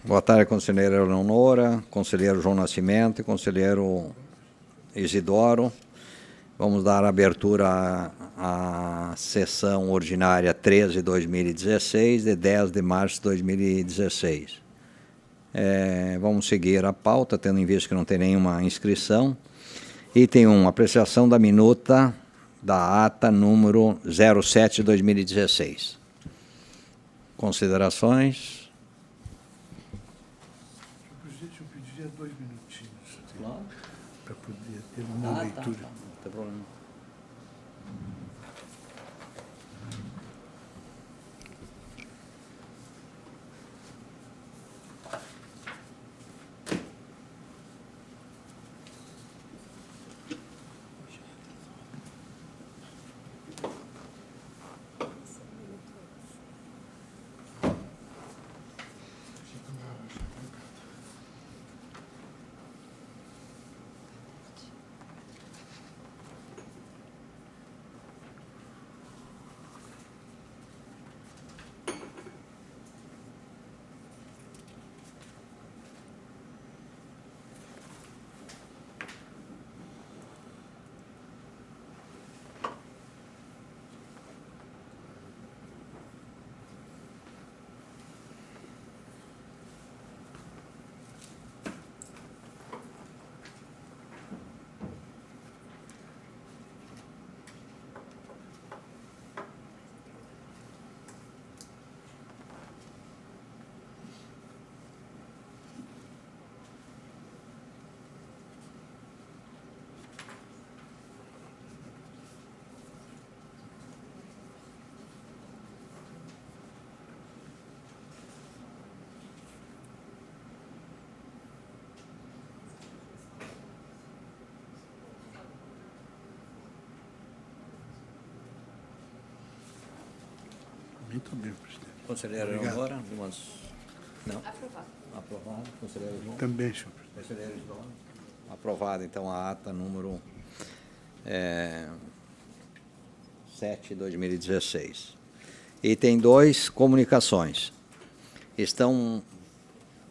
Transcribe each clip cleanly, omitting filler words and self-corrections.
Boa tarde, conselheira Eleonora, conselheiro João Nascimento e conselheiro Isidoro. Vamos dar abertura à sessão ordinária 13/2016, de 10 de março de 2016. Vamos seguir a pauta, tendo em vista que não tem nenhuma inscrição. Item 1, apreciação da minuta da ata número 07/2016. Considerações? Eu pediria 2 minutinhos. Claro. Para poder ter uma leitura. Tá. Não tem problema. Muito bem, presidente. Conselheira Obrigado. Eleonora, algumas... Não? Aprovado. Aprovado. Conselheiro João? Também, senhor presidente. Conselheiro Isidoro? Aprovado, então, a ata número 7/2016. Item 2, comunicações. Estão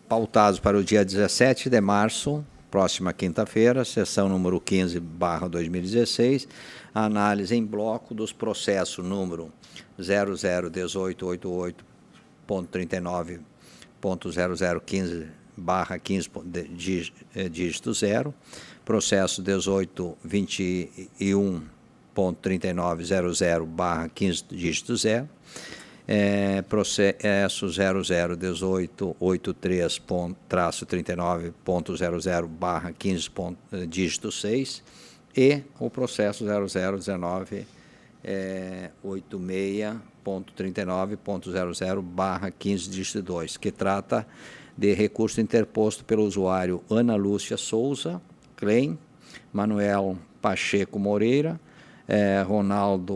pautados para o dia 17 de março, próxima quinta-feira, sessão número 15/2016, a análise em bloco dos processos número 001888.39.0015/15 dígito 0, processo 1821.3900/15 dígito 0, processo 0018-39.00/15 dígito 6 e o processo 0019.86.39.00/15 dígito 2, que trata de recurso interposto pelo usuário Ana Lúcia Souza, Klein, Manuel Pacheco Moreira, Ronaldo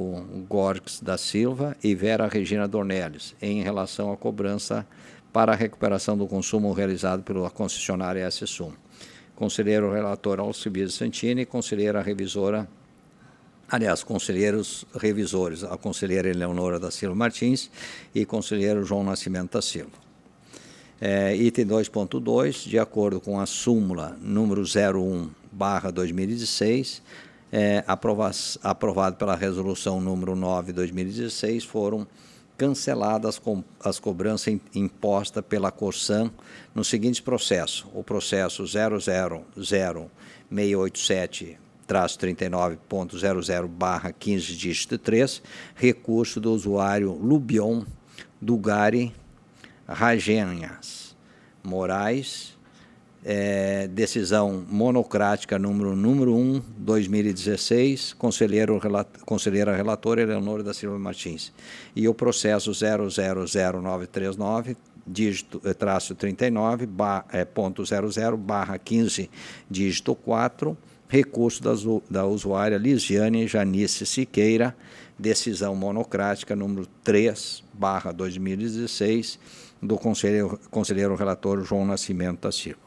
Gorques da Silva e Vera Regina Dornelles, em relação à cobrança para a recuperação do consumo realizado pela concessionária S-Sum. Conselheiro relator Alcibiades Santini, conselheira revisora, conselheiros revisores, a conselheira Eleonora da Silva Martins e conselheiro João Nascimento da Silva. Item 2.2, de acordo com a súmula número 01/2016, aprovado pela resolução número 9/2016, foram canceladas as cobranças impostas pela Corsan nos seguintes processos: o processo 000687-39.00/15 dígito 3, recurso do usuário Lubion Dugari Ragenhas Moraes, decisão monocrática número 1/2016, conselheira relatora Eleonora da Silva Martins, e o processo 000939, dígito, traço 39.00/15 dígito 4, recurso da usuária Lisiane Janice Siqueira, decisão monocrática número 3/2016, do conselheiro relator João Nascimento da Silva.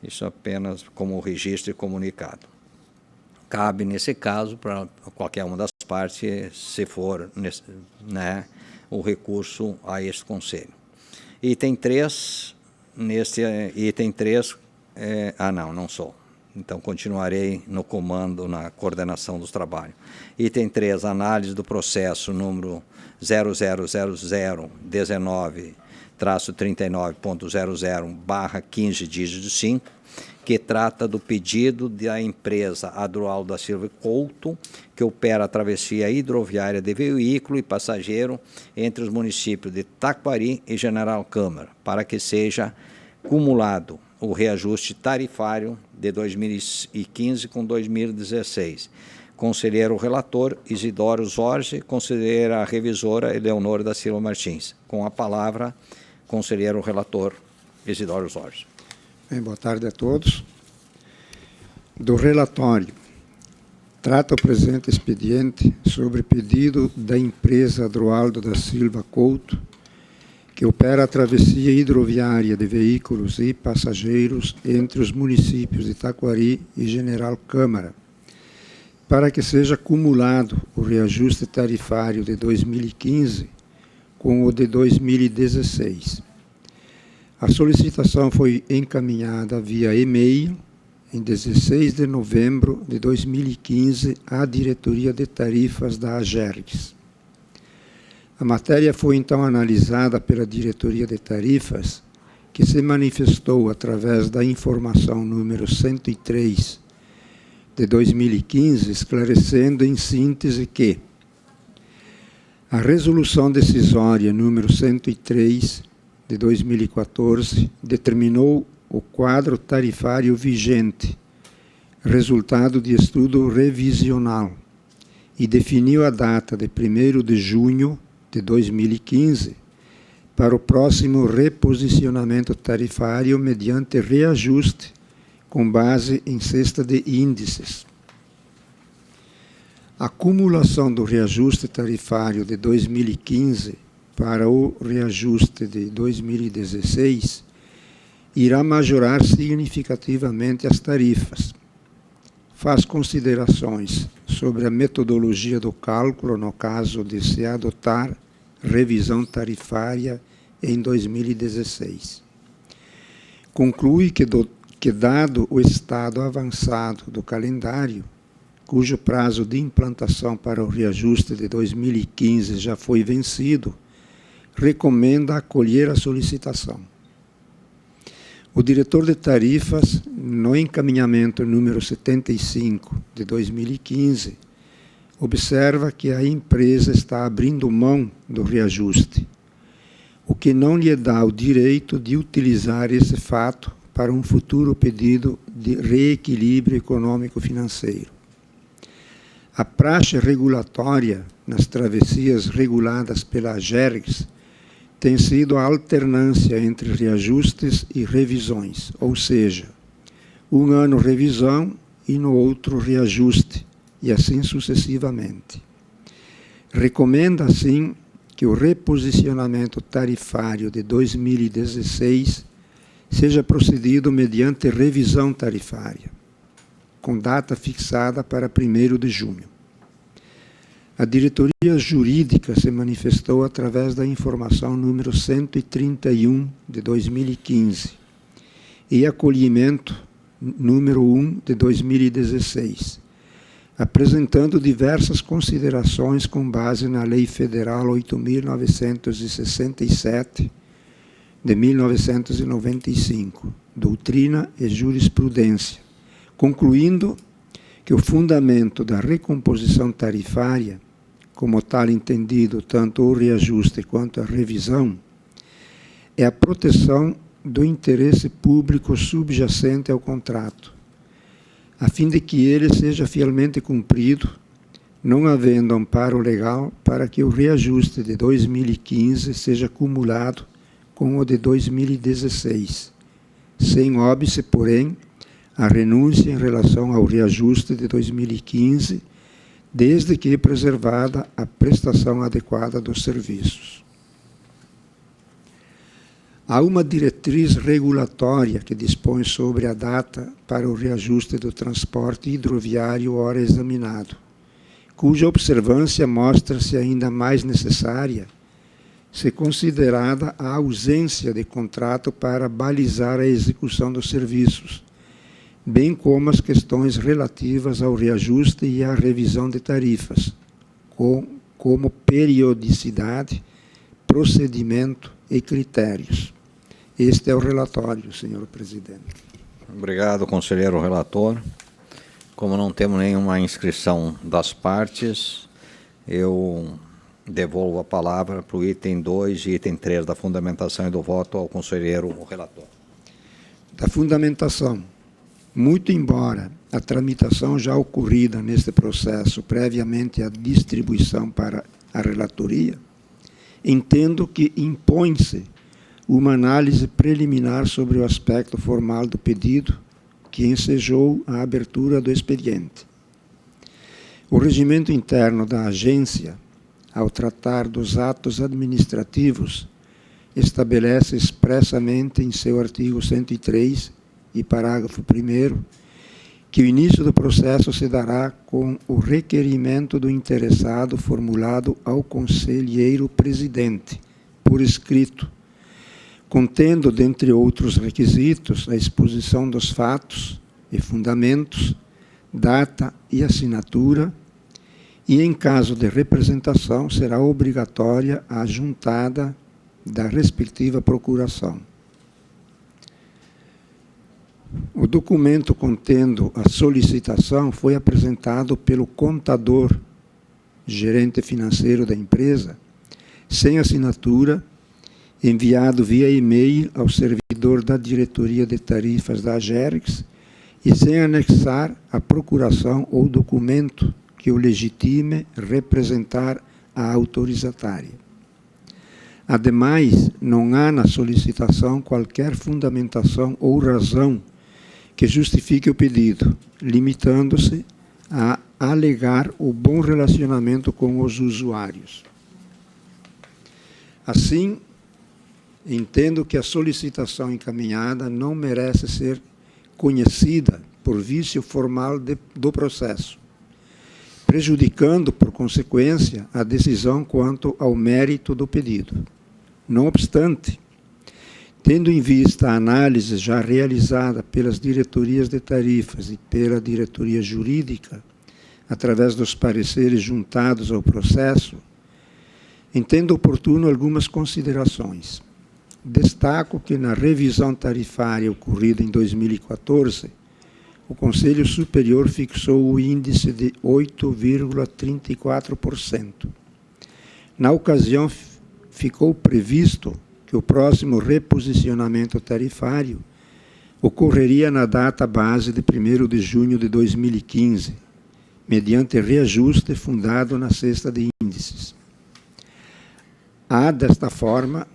Isso apenas como registro e comunicado. Cabe, nesse caso, para qualquer uma das partes, se for o recurso a este conselho. Item 3, nesse item 3, não sou. Então, continuarei no comando, na coordenação dos trabalhos. Item 3, análise do processo número 0000-19-39.00/15 dígito 5, que trata do pedido da empresa Adroaldo da Silva Couto, que opera a travessia hidroviária de veículo e passageiro entre os municípios de Taquari e General Câmara, para que seja cumulado o reajuste tarifário de 2015 com 2016. Conselheiro relator, Isidoro Jorge. Conselheira revisora, Eleonora da Silva Martins. Com a palavra, conselheiro relator, Isidoro Jorge. Bem, boa tarde a todos. Do relatório, trata o presente expediente sobre pedido da empresa Adroaldo da Silva Couto, que opera a travessia hidroviária de veículos e passageiros entre os municípios de Taquari e General Câmara, para que seja cumulado o reajuste tarifário de 2015 com o de 2016. A solicitação foi encaminhada via e-mail em 16 de novembro de 2015 à Diretoria de Tarifas da AGERGS. A matéria foi então analisada pela Diretoria de Tarifas, que se manifestou através da informação número 103 de 2015, esclarecendo em síntese que a resolução decisória número 103 de 2014 determinou o quadro tarifário vigente, resultado de estudo revisional, e definiu a data de 1º de junho de 2015 para o próximo reposicionamento tarifário mediante reajuste com base em cesta de índices. A acumulação do reajuste tarifário de 2015 para o reajuste de 2016 irá majorar significativamente as tarifas. Faz considerações sobre a metodologia do cálculo no caso de se adotar revisão tarifária em 2016. Conclui que dado o estado avançado do calendário, cujo prazo de implantação para o reajuste de 2015 já foi vencido, recomenda acolher a solicitação. O diretor de tarifas, no encaminhamento número 75 de 2015, observa que a empresa está abrindo mão do reajuste, o que não lhe dá o direito de utilizar esse fato para um futuro pedido de reequilíbrio econômico-financeiro. A praxe regulatória nas travessias reguladas pela AGERGS tem sido a alternância entre reajustes e revisões, ou seja, um ano revisão e no outro reajuste, e assim sucessivamente. Recomenda, assim, que o reposicionamento tarifário de 2016 seja procedido mediante revisão tarifária, com data fixada para 1º de junho. A diretoria jurídica se manifestou através da informação número 131 de 2015 e acolhimento número 1 de 2016, apresentando diversas considerações com base na Lei Federal 8.967 de 1995, doutrina e jurisprudência, concluindo que o fundamento da recomposição tarifária, como tal entendido tanto o reajuste quanto a revisão, é a proteção do interesse público subjacente ao contrato, a fim de que ele seja fielmente cumprido, não havendo amparo legal para que o reajuste de 2015 seja acumulado com o de 2016, sem óbice, porém, a renúncia em relação ao reajuste de 2015, desde que preservada a prestação adequada dos serviços. Há uma diretriz regulatória que dispõe sobre a data para o reajuste do transporte hidroviário ora examinado, cuja observância mostra-se ainda mais necessária se considerada a ausência de contrato para balizar a execução dos serviços, bem como as questões relativas ao reajuste e à revisão de tarifas, como periodicidade, procedimento e critérios. Este é o relatório, senhor presidente. Obrigado, conselheiro relator. Como não temos nenhuma inscrição das partes, eu devolvo a palavra para o item 2 e item 3 da fundamentação e do voto ao conselheiro relator. Da fundamentação, muito embora a tramitação já ocorrida neste processo previamente à distribuição para a relatoria, entendo que impõe-se uma análise preliminar sobre o aspecto formal do pedido que ensejou a abertura do expediente. O regimento interno da agência, ao tratar dos atos administrativos, estabelece expressamente em seu artigo 103 e parágrafo 1º que o início do processo se dará com o requerimento do interessado formulado ao conselheiro presidente, por escrito, contendo, dentre outros requisitos, a exposição dos fatos e fundamentos, data e assinatura, e, em caso de representação, será obrigatória a juntada da respectiva procuração. O documento contendo a solicitação foi apresentado pelo contador, gerente financeiro da empresa, sem assinatura, enviado via e-mail ao servidor da diretoria de tarifas da Agerix e sem anexar a procuração ou documento que o legitime representar a autorizatária. Ademais, não há na solicitação qualquer fundamentação ou razão que justifique o pedido, limitando-se a alegar o bom relacionamento com os usuários. Assim, entendo que a solicitação encaminhada não merece ser conhecida por vício formal do processo, prejudicando, por consequência, a decisão quanto ao mérito do pedido. Não obstante, tendo em vista a análise já realizada pelas diretorias de tarifas e pela diretoria jurídica, através dos pareceres juntados ao processo, entendo oportuno algumas considerações. Destaco que, na revisão tarifária ocorrida em 2014, o Conselho Superior fixou o índice de 8,34%. Na ocasião, ficou previsto que o próximo reposicionamento tarifário ocorreria na data base de 1º de junho de 2015, mediante reajuste fundado na cesta de índices. Há, desta forma,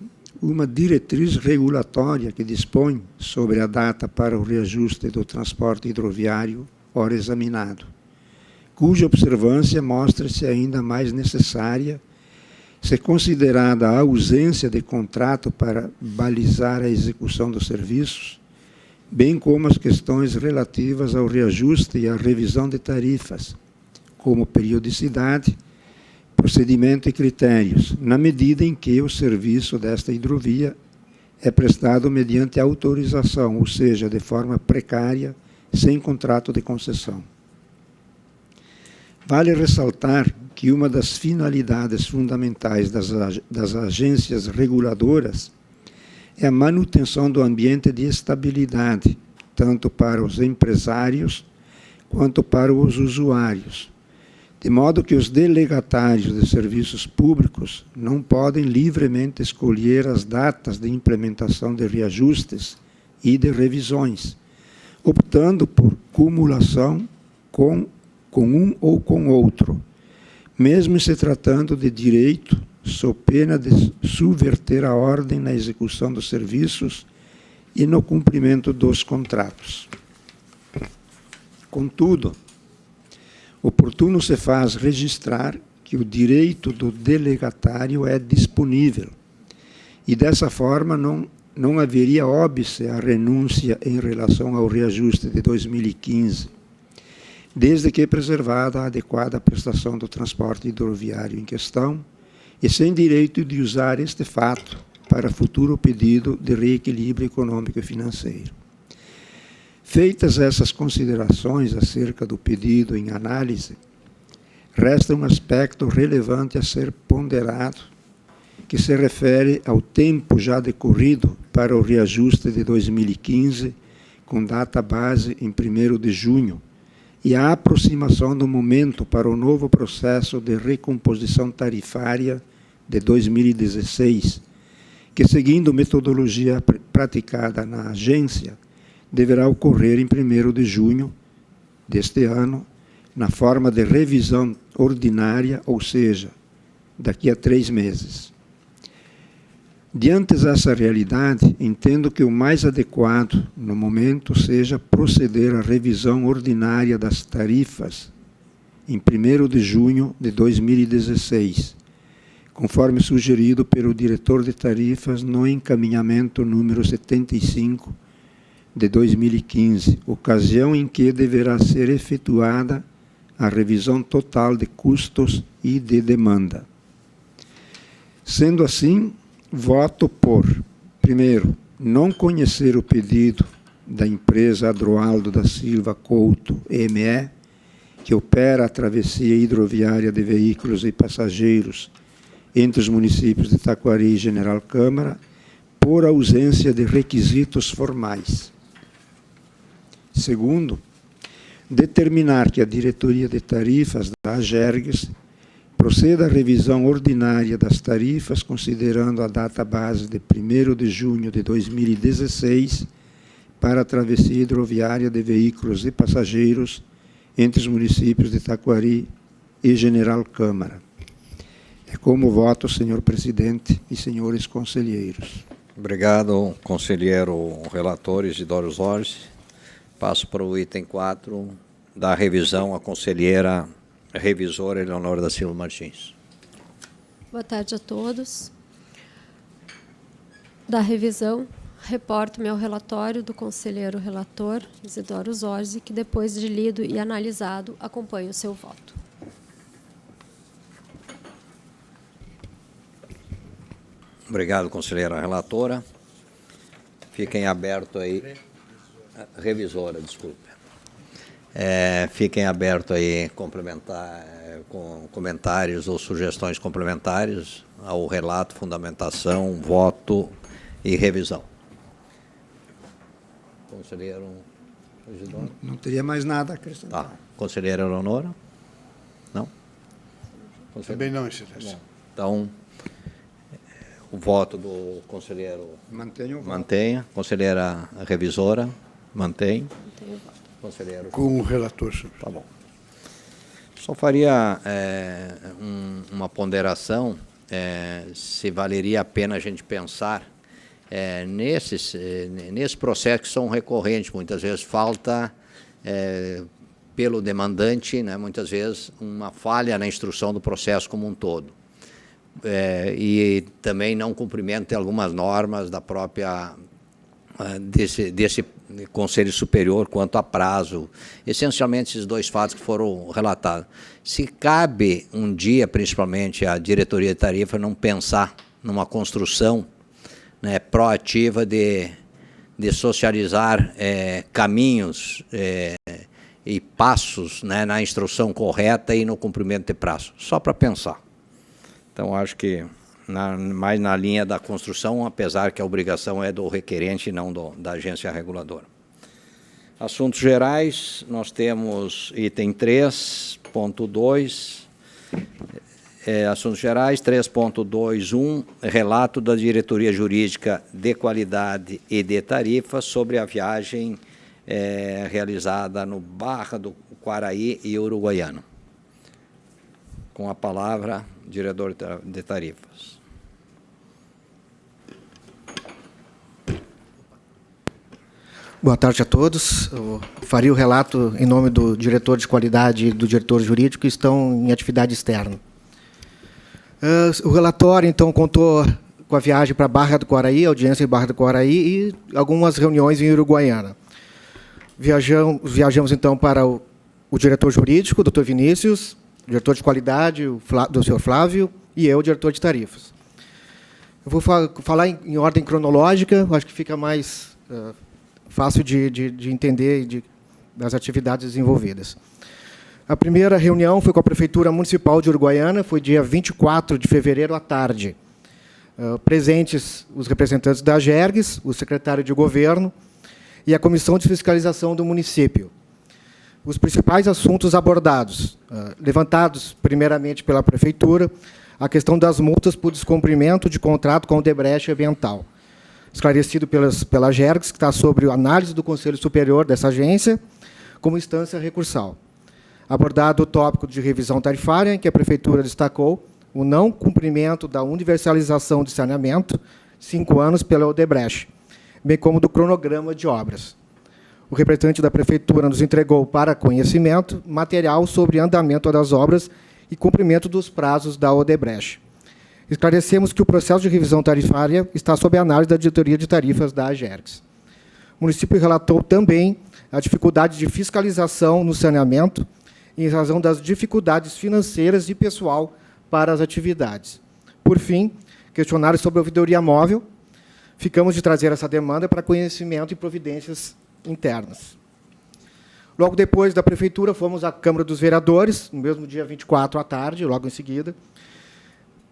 uma diretriz regulatória que dispõe sobre a data para o reajuste do transporte hidroviário, ora examinado, cuja observância mostra-se ainda mais necessária se considerada a ausência de contrato para balizar a execução dos serviços, bem como as questões relativas ao reajuste e à revisão de tarifas, como periodicidade, procedimento e critérios, na medida em que o serviço desta hidrovia é prestado mediante autorização, ou seja, de forma precária, sem contrato de concessão. Vale ressaltar que uma das finalidades fundamentais das agências reguladoras é a manutenção do ambiente de estabilidade, tanto para os empresários quanto para os usuários, de modo que os delegatários de serviços públicos não podem livremente escolher as datas de implementação de reajustes e de revisões, optando por cumulação com um ou com outro, mesmo se tratando de direito, sob pena de subverter a ordem na execução dos serviços e no cumprimento dos contratos. Contudo, oportuno se faz registrar que o direito do delegatário é disponível e, dessa forma, não haveria óbice à renúncia em relação ao reajuste de 2015, desde que preservada a adequada prestação do transporte hidroviário em questão e sem direito de usar este fato para futuro pedido de reequilíbrio econômico e financeiro. Feitas essas considerações acerca do pedido em análise, resta um aspecto relevante a ser ponderado, que se refere ao tempo já decorrido para o reajuste de 2015, com data base em 1º de junho, e a aproximação do momento para o novo processo de recomposição tarifária de 2016, que, seguindo metodologia praticada na agência, deverá ocorrer em 1º de junho deste ano, na forma de revisão ordinária, ou seja, daqui a 3 meses. Diante dessa realidade, entendo que o mais adequado, no momento, seja proceder à revisão ordinária das tarifas em 1º de junho de 2016, conforme sugerido pelo diretor de tarifas no encaminhamento número 75 de 2015, ocasião em que deverá ser efetuada a revisão total de custos e de demanda. Sendo assim, voto por, primeiro, não conhecer o pedido da empresa Adroaldo da Silva Couto, ME, que opera a travessia hidroviária de veículos e passageiros entre os municípios de Taquari e General Câmara, por ausência de requisitos formais. Segundo, determinar que a diretoria de tarifas da AGERGS proceda à revisão ordinária das tarifas, considerando a data base de 1º de junho de 2016 para a travessia hidroviária de veículos e passageiros entre os municípios de Taquari e General Câmara. É como voto, senhor presidente e senhores conselheiros. Obrigado, conselheiro relator Isidoro Zorzi. Passo para o item 4 da revisão, a conselheira revisora Eleonora da Silva Martins. Boa tarde a todos. Da revisão, reporto-me ao relatório do conselheiro relator Isidoro Zorzi, que depois de lido e analisado, acompanho o seu voto. Obrigado, conselheira relatora. Fiquem abertos aí. Revisora, desculpe. Fiquem abertos aí com comentários ou sugestões complementares ao relato, fundamentação, voto e revisão. Conselheiro Isidoro? Não teria mais nada a acrescentar. Tá. Conselheira Eleonora? Não? Também não, excelência. Então, o voto do conselheiro... Mantenho o voto. Mantenha. Conselheira revisora? Mantém. Mantenho o voto. Conselheiro... Com o relator, senhor. Tá bom. Só faria uma ponderação, se valeria a pena a gente pensar nesse processo que são recorrentes. Muitas vezes falta, pelo demandante, né, muitas vezes, uma falha na instrução do processo como um todo. E também não cumprimento de algumas normas da própria desse Conselho Superior quanto a prazo. Essencialmente, esses dois fatos que foram relatados. Se cabe um dia, principalmente, a diretoria de tarifa não pensar numa construção, né, proativa de socializar caminhos e passos, né, na instrução correta e no cumprimento de prazo. Só para pensar. Então, acho que mais na linha da construção, apesar que a obrigação é do requerente e não da agência reguladora. Assuntos gerais, nós temos item 3.2, assuntos gerais, 3.21, relato da Diretoria Jurídica de Qualidade e de Tarifas sobre a viagem realizada no Barra do Quaraí e Uruguaiana. Com a palavra, diretor de tarifas. Boa tarde a todos. Eu faria o relato em nome do diretor de qualidade e do diretor jurídico, que estão em atividade externa. O relatório, então, contou com a viagem para Barra do Quaraí, audiência em Barra do Quaraí e algumas reuniões em Uruguaiana. Viajamos então, para o diretor jurídico, o Dr. Vinícius, diretor de qualidade, do senhor Flávio, e eu, diretor de tarifas. Eu vou falar em ordem cronológica, acho que fica mais fácil de entender das atividades desenvolvidas. A primeira reunião foi com a Prefeitura Municipal de Uruguaiana, foi dia 24 de fevereiro à tarde. Presentes os representantes da AGERGS, o secretário de Governo e a Comissão de Fiscalização do município. Os principais assuntos abordados, levantados primeiramente pela Prefeitura, a questão das multas por descumprimento de contrato com o Odebrecht Ambiental, esclarecido pela AGERGS, que está sobre a análise do Conselho Superior dessa agência, como instância recursal. Abordado o tópico de revisão tarifária, em que a Prefeitura destacou o não cumprimento da universalização de saneamento, 5 anos, pela Odebrecht, bem como do cronograma de obras. O representante da Prefeitura nos entregou para conhecimento material sobre andamento das obras e cumprimento dos prazos da Odebrecht. Esclarecemos que o processo de revisão tarifária está sob a análise da diretoria de tarifas da AGERGS. O município relatou também a dificuldade de fiscalização no saneamento, em razão das dificuldades financeiras e pessoal para as atividades. Por fim, questionário sobre a ouvidoria móvel. Ficamos de trazer essa demanda para conhecimento e providências internas. Logo depois da Prefeitura, fomos à Câmara dos Vereadores, no mesmo dia 24 à tarde, logo em seguida.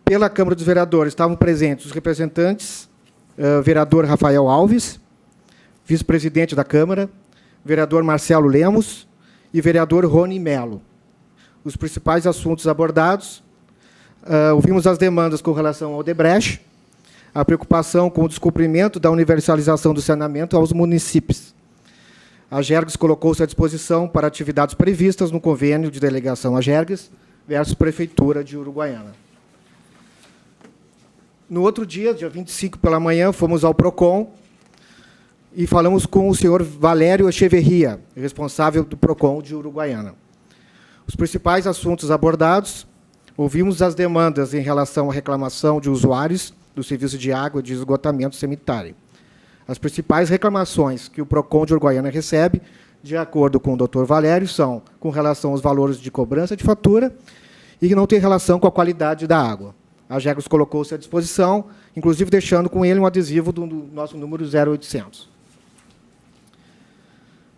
Pela Câmara dos Vereadores estavam presentes os representantes, vereador Rafael Alves, vice-presidente da Câmara, vereador Marcelo Lemos e vereador Rony Melo. Os principais assuntos abordados, ouvimos as demandas com relação ao Odebrecht, a preocupação com o descumprimento da universalização do saneamento aos municípios. A AGERGS colocou-se à disposição para atividades previstas no convênio de delegação AGERGS versus Prefeitura de Uruguaiana. No outro dia, dia 25 pela manhã, fomos ao PROCON e falamos com o senhor Valério Echeverria, responsável do PROCON de Uruguaiana. Os principais assuntos abordados, ouvimos as demandas em relação à reclamação de usuários do serviço de água e de esgotamento sanitário. As principais reclamações que o PROCON de Uruguaiana recebe, de acordo com o Dr. Valério, são com relação aos valores de cobrança de fatura e que não tem relação com a qualidade da água. A AGERGS colocou-se à disposição, inclusive deixando com ele um adesivo do nosso número 0800.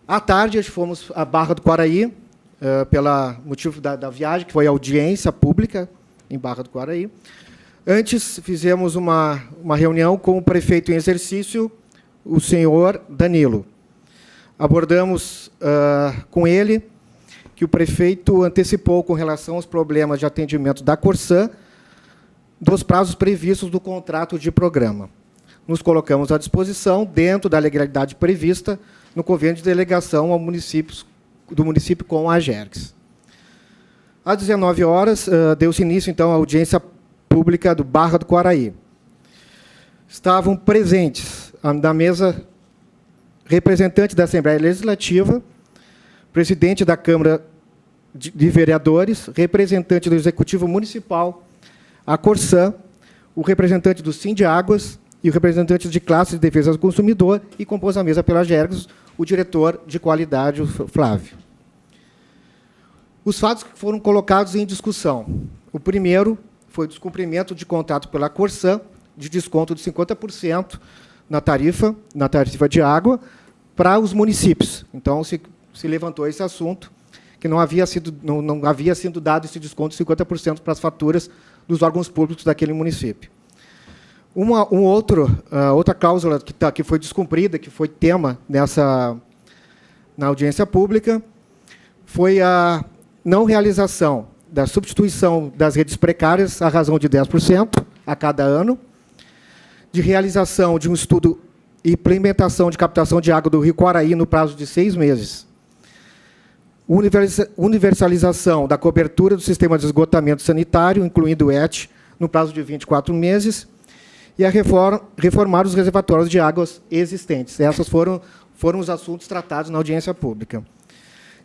À tarde, fomos à Barra do Quaraí, pelo motivo da viagem, que foi a audiência pública em Barra do Quaraí. Antes, fizemos uma reunião com o prefeito em exercício, o senhor Danilo. Abordamos com ele que o prefeito antecipou com relação aos problemas de atendimento da Corsã dos prazos previstos do contrato de programa. Nos colocamos à disposição, dentro da legalidade prevista, no convênio de delegação do município com a AGERGS. Às 19 horas, deu-se início, então, à audiência pública do Barra do Quaraí. Estavam presentes na mesa representante da Assembleia Legislativa, presidente da Câmara de Vereadores, representante do Executivo Municipal, a Corsã, o representante do Sindiáguas e o representante de classe de defesa do consumidor, e compôs a mesa pela AGERGS, o diretor de qualidade, o Flávio. Os fatos que foram colocados em discussão. O primeiro foi o descumprimento de contrato pela Corsã, de desconto de 50% na tarifa de água, para os municípios. Então, se levantou esse assunto, que não havia sido dado esse desconto de 50% para as faturas dos órgãos públicos daquele município. Outra cláusula que foi descumprida, que foi tema na audiência pública, foi a não realização da substituição das redes precárias à razão de 10% a cada ano, de realização de um estudo e implementação de captação de água do Rio Quaraí no prazo de 6 meses, universalização da cobertura do sistema de esgotamento sanitário, incluindo o ET, no prazo de 24 meses, e a reformar os reservatórios de águas existentes. Esses foram os assuntos tratados na audiência pública.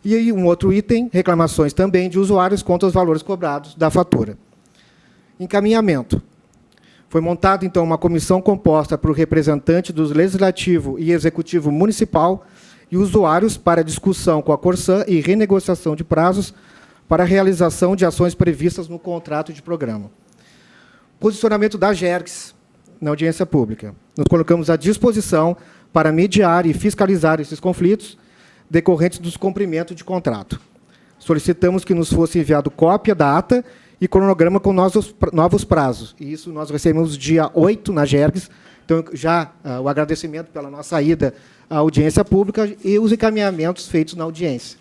E aí, um outro item, reclamações também de usuários contra os valores cobrados da fatura. Encaminhamento. Foi montada, então, uma comissão composta por representante do Legislativo e Executivo Municipal e usuários para discussão com a Corsã e renegociação de prazos para a realização de ações previstas no contrato de programa. posicionamento da Agergs na audiência pública. Nos colocamos à disposição para mediar e fiscalizar esses conflitos decorrentes dos cumprimentos de contrato. Solicitamos que nos fosse enviado cópia da ata e cronograma com novos prazos. E isso nós recebemos dia 8 na Agergs. Então, já o agradecimento pela nossa ida à audiência pública e os encaminhamentos feitos na audiência.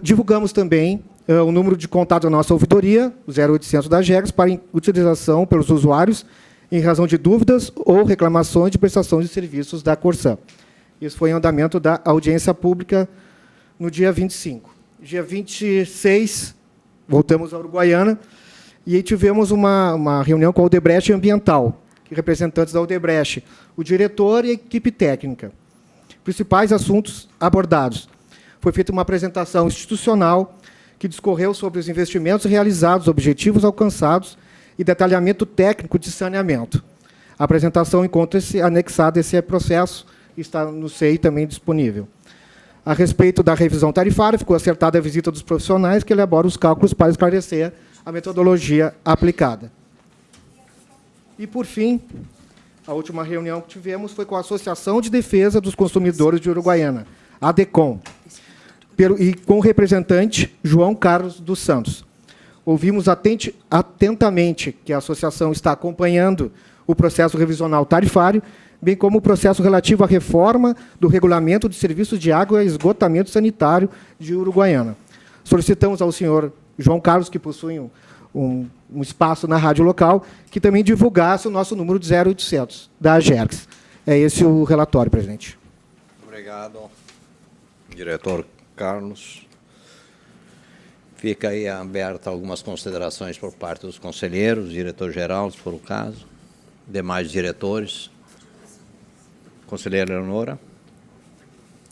Divulgamos também o número de contato da nossa ouvidoria, o 0800 da Agergs, para utilização pelos usuários em razão de dúvidas ou reclamações de prestação de serviços da Corsan. Isso foi em andamento da audiência pública no dia 25. Dia 26, voltamos à Uruguaiana, e aí tivemos uma reunião com a Odebrecht Ambiental, representantes da Odebrecht, o diretor e a equipe técnica. Principais assuntos abordados. Foi feita uma apresentação institucional que discorreu sobre os investimentos realizados, objetivos alcançados e detalhamento técnico de saneamento. A apresentação encontra-se anexada a esse processo e está no SEI também disponível. A respeito da revisão tarifária, ficou acertada a visita dos profissionais que elaboram os cálculos para esclarecer a metodologia aplicada. E, por fim, a última reunião que tivemos foi com a Associação de Defesa dos Consumidores de Uruguaiana, a ADECOM, e com o representante João Carlos dos Santos. Ouvimos atentamente que a associação está acompanhando o processo revisional tarifário, bem como o processo relativo à reforma do Regulamento de Serviços de Água e Esgotamento Sanitário de Uruguaiana. Solicitamos ao senhor João Carlos, que possui um espaço na rádio local, que também divulgasse o nosso número de 0800 da Agergs. É esse o relatório, presidente. Obrigado, diretor Carlos. Fica aí aberta algumas considerações por parte dos conselheiros, diretor-geral, se for o caso, demais diretores. Conselheira Eleonora,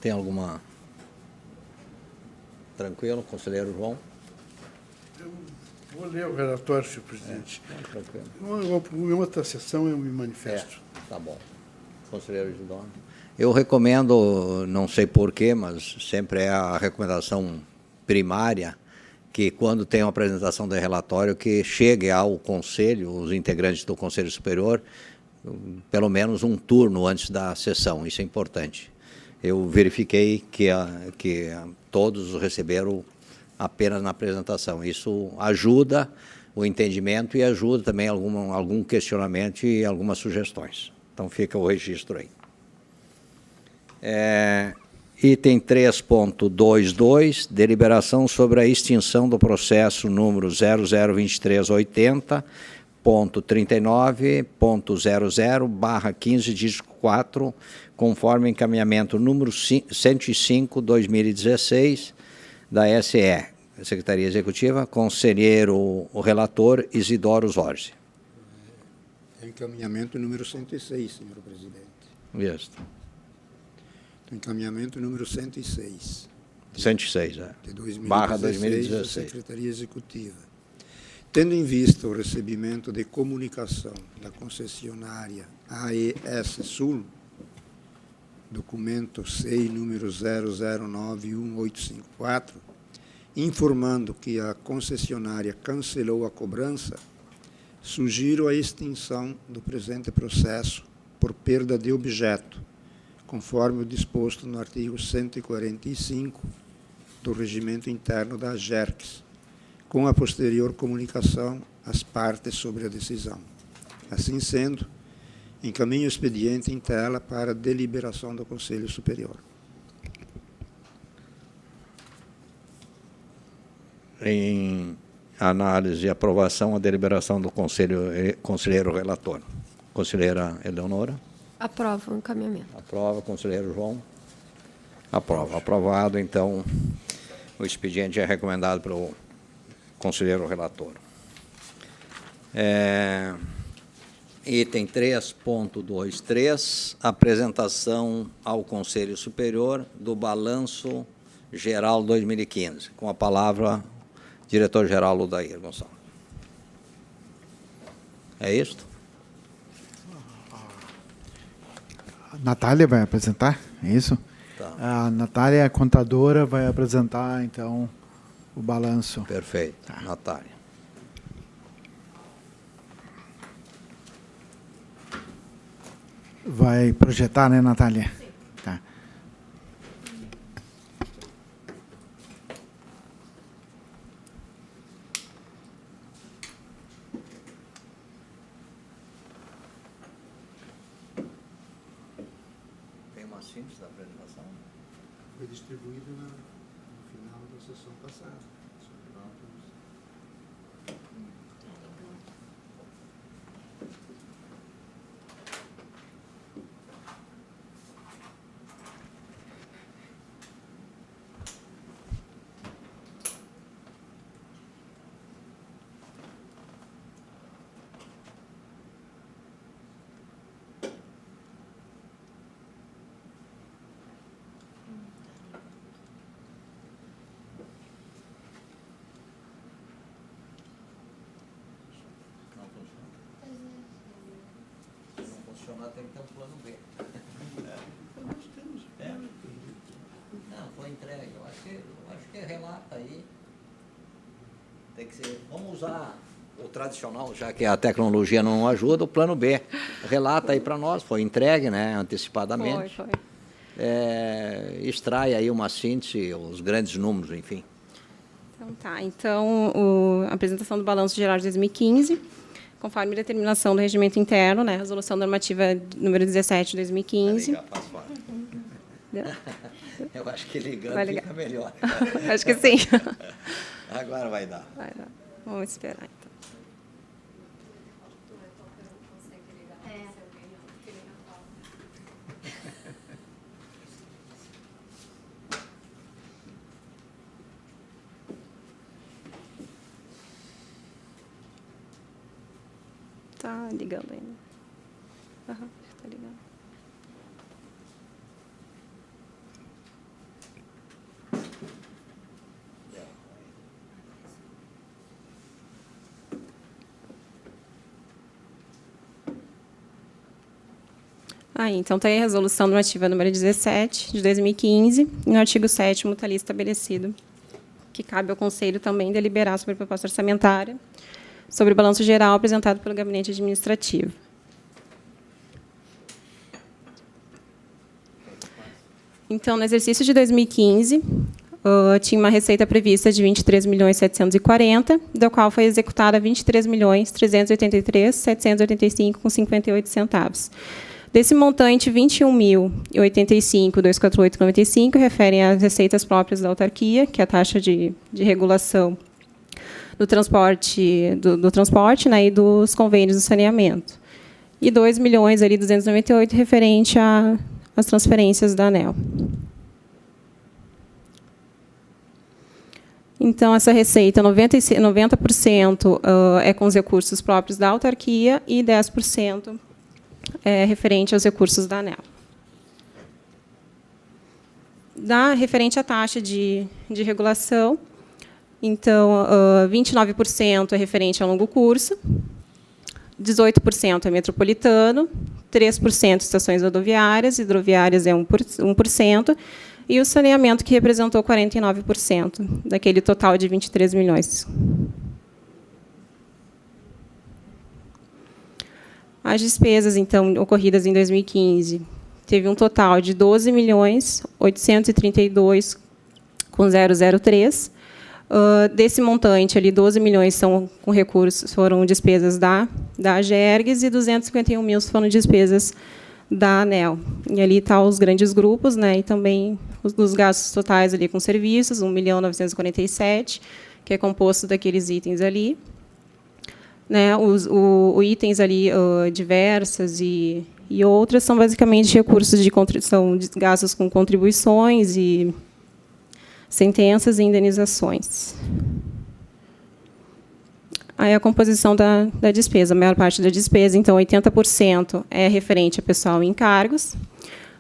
tem alguma... Tranquilo, conselheiro João? Eu vou ler o relatório, senhor presidente. Em outra sessão eu me manifesto. Tá bom. Conselheiro Isidoro. Eu recomendo, não sei porquê, mas sempre é a recomendação primária, que quando tem uma apresentação de relatório, que chegue ao Conselho, os integrantes do Conselho Superior, pelo menos um turno antes da sessão, isso é importante. Eu verifiquei que todos receberam apenas na apresentação. Isso ajuda o entendimento e ajuda também algum questionamento e algumas sugestões. Então, fica o registro aí. Item 3.22, deliberação sobre a extinção do processo número 002380.39.00/15-4, conforme encaminhamento número 105/2016 da SE, Secretaria Executiva, conselheiro, o relator Isidoro Zorzi. Encaminhamento número 106, senhor presidente. Isso. Encaminhamento número 106. 106, de 2016, barra 2016. da Secretaria Executiva. Tendo em vista o recebimento de comunicação da concessionária AES Sul, documento SEI número 00918554, informando que a concessionária cancelou a cobrança, sugiro a extinção do presente processo por perda de objeto, conforme o disposto no artigo 145 do Regimento Interno da Agergs, com a posterior comunicação às partes sobre a decisão. Assim sendo, encaminho o expediente em tela para deliberação do Conselho Superior. Em análise e aprovação, a deliberação do conselheiro relator. Conselheira Eleonora? Aprova o encaminhamento. Aprova, conselheiro João? Aprova. Aprovado, então, o expediente é recomendado pelo conselheiro relator. Item 3.23, apresentação ao Conselho Superior do Balanço Geral 2015. Com a palavra, diretor-geral Ludair Gonçalves. É isto? A Natália vai apresentar, é isso? Tá. A Natália, a contadora, vai apresentar, então, o balanço. Perfeito. Tá. Natália. vai projetar, né, Natália? Sim. Tá. Tem uma síntese da apresentação? Foi distribuído no final da sessão passada. Tem que ter um plano B. Não, foi entregue. Eu acho que relata aí. Tem que ser. Vamos usar o tradicional, já que a tecnologia não ajuda, o plano B. Relata aí para nós, foi entregue, né, antecipadamente. Foi. Extrai aí uma síntese, os grandes números, enfim. Então, tá. Então, a apresentação do Balanço Geral de 2015, conforme determinação do regimento interno, né, Resolução Normativa número 17 de 2015. Eu acho que ligando fica melhor. Acho que sim. Agora vai dar. Vai dar. Vamos esperar, então. Tá ligando ainda. Aham, tá ligando. Então está aí a Resolução Normativa número 17, de 2015, e no artigo 7º está ali estabelecido que cabe ao Conselho também deliberar sobre a proposta orçamentária, sobre o balanço geral apresentado pelo Gabinete Administrativo. Então, no exercício de 2015, tinha uma receita prevista de 23.740.000, da qual foi executada 23.383.785,58 centavos. Desse montante, 21.085.248,95 referem às receitas próprias da autarquia, que é a taxa de regulação do transporte, né, e dos convênios do saneamento. E 2.298.000 referente às transferências da ANEEL. Então, essa receita, 90% é com os recursos próprios da autarquia e 10% é referente aos recursos da ANEEL. Referente à taxa de regulação, então, 29% é referente ao longo curso, 18% é metropolitano, 3% estações rodoviárias, hidroviárias é 1%, e o saneamento, que representou 49% daquele total de 23 milhões. As despesas, então, ocorridas em 2015, teve um total de 12.832,003. Desse montante, ali, 12 milhões são com recursos, foram despesas da AGERGS e 251.000 foram despesas da ANEEL. E ali estão os grandes grupos, né, e também os gastos totais ali com serviços, 1.947.000, que é composto daqueles itens ali. Né, os itens ali diversas e outras são basicamente recursos de gastos com contribuições e sentenças e indenizações. Aí a composição da despesa, a maior parte da despesa, então 80% é referente a pessoal e encargos.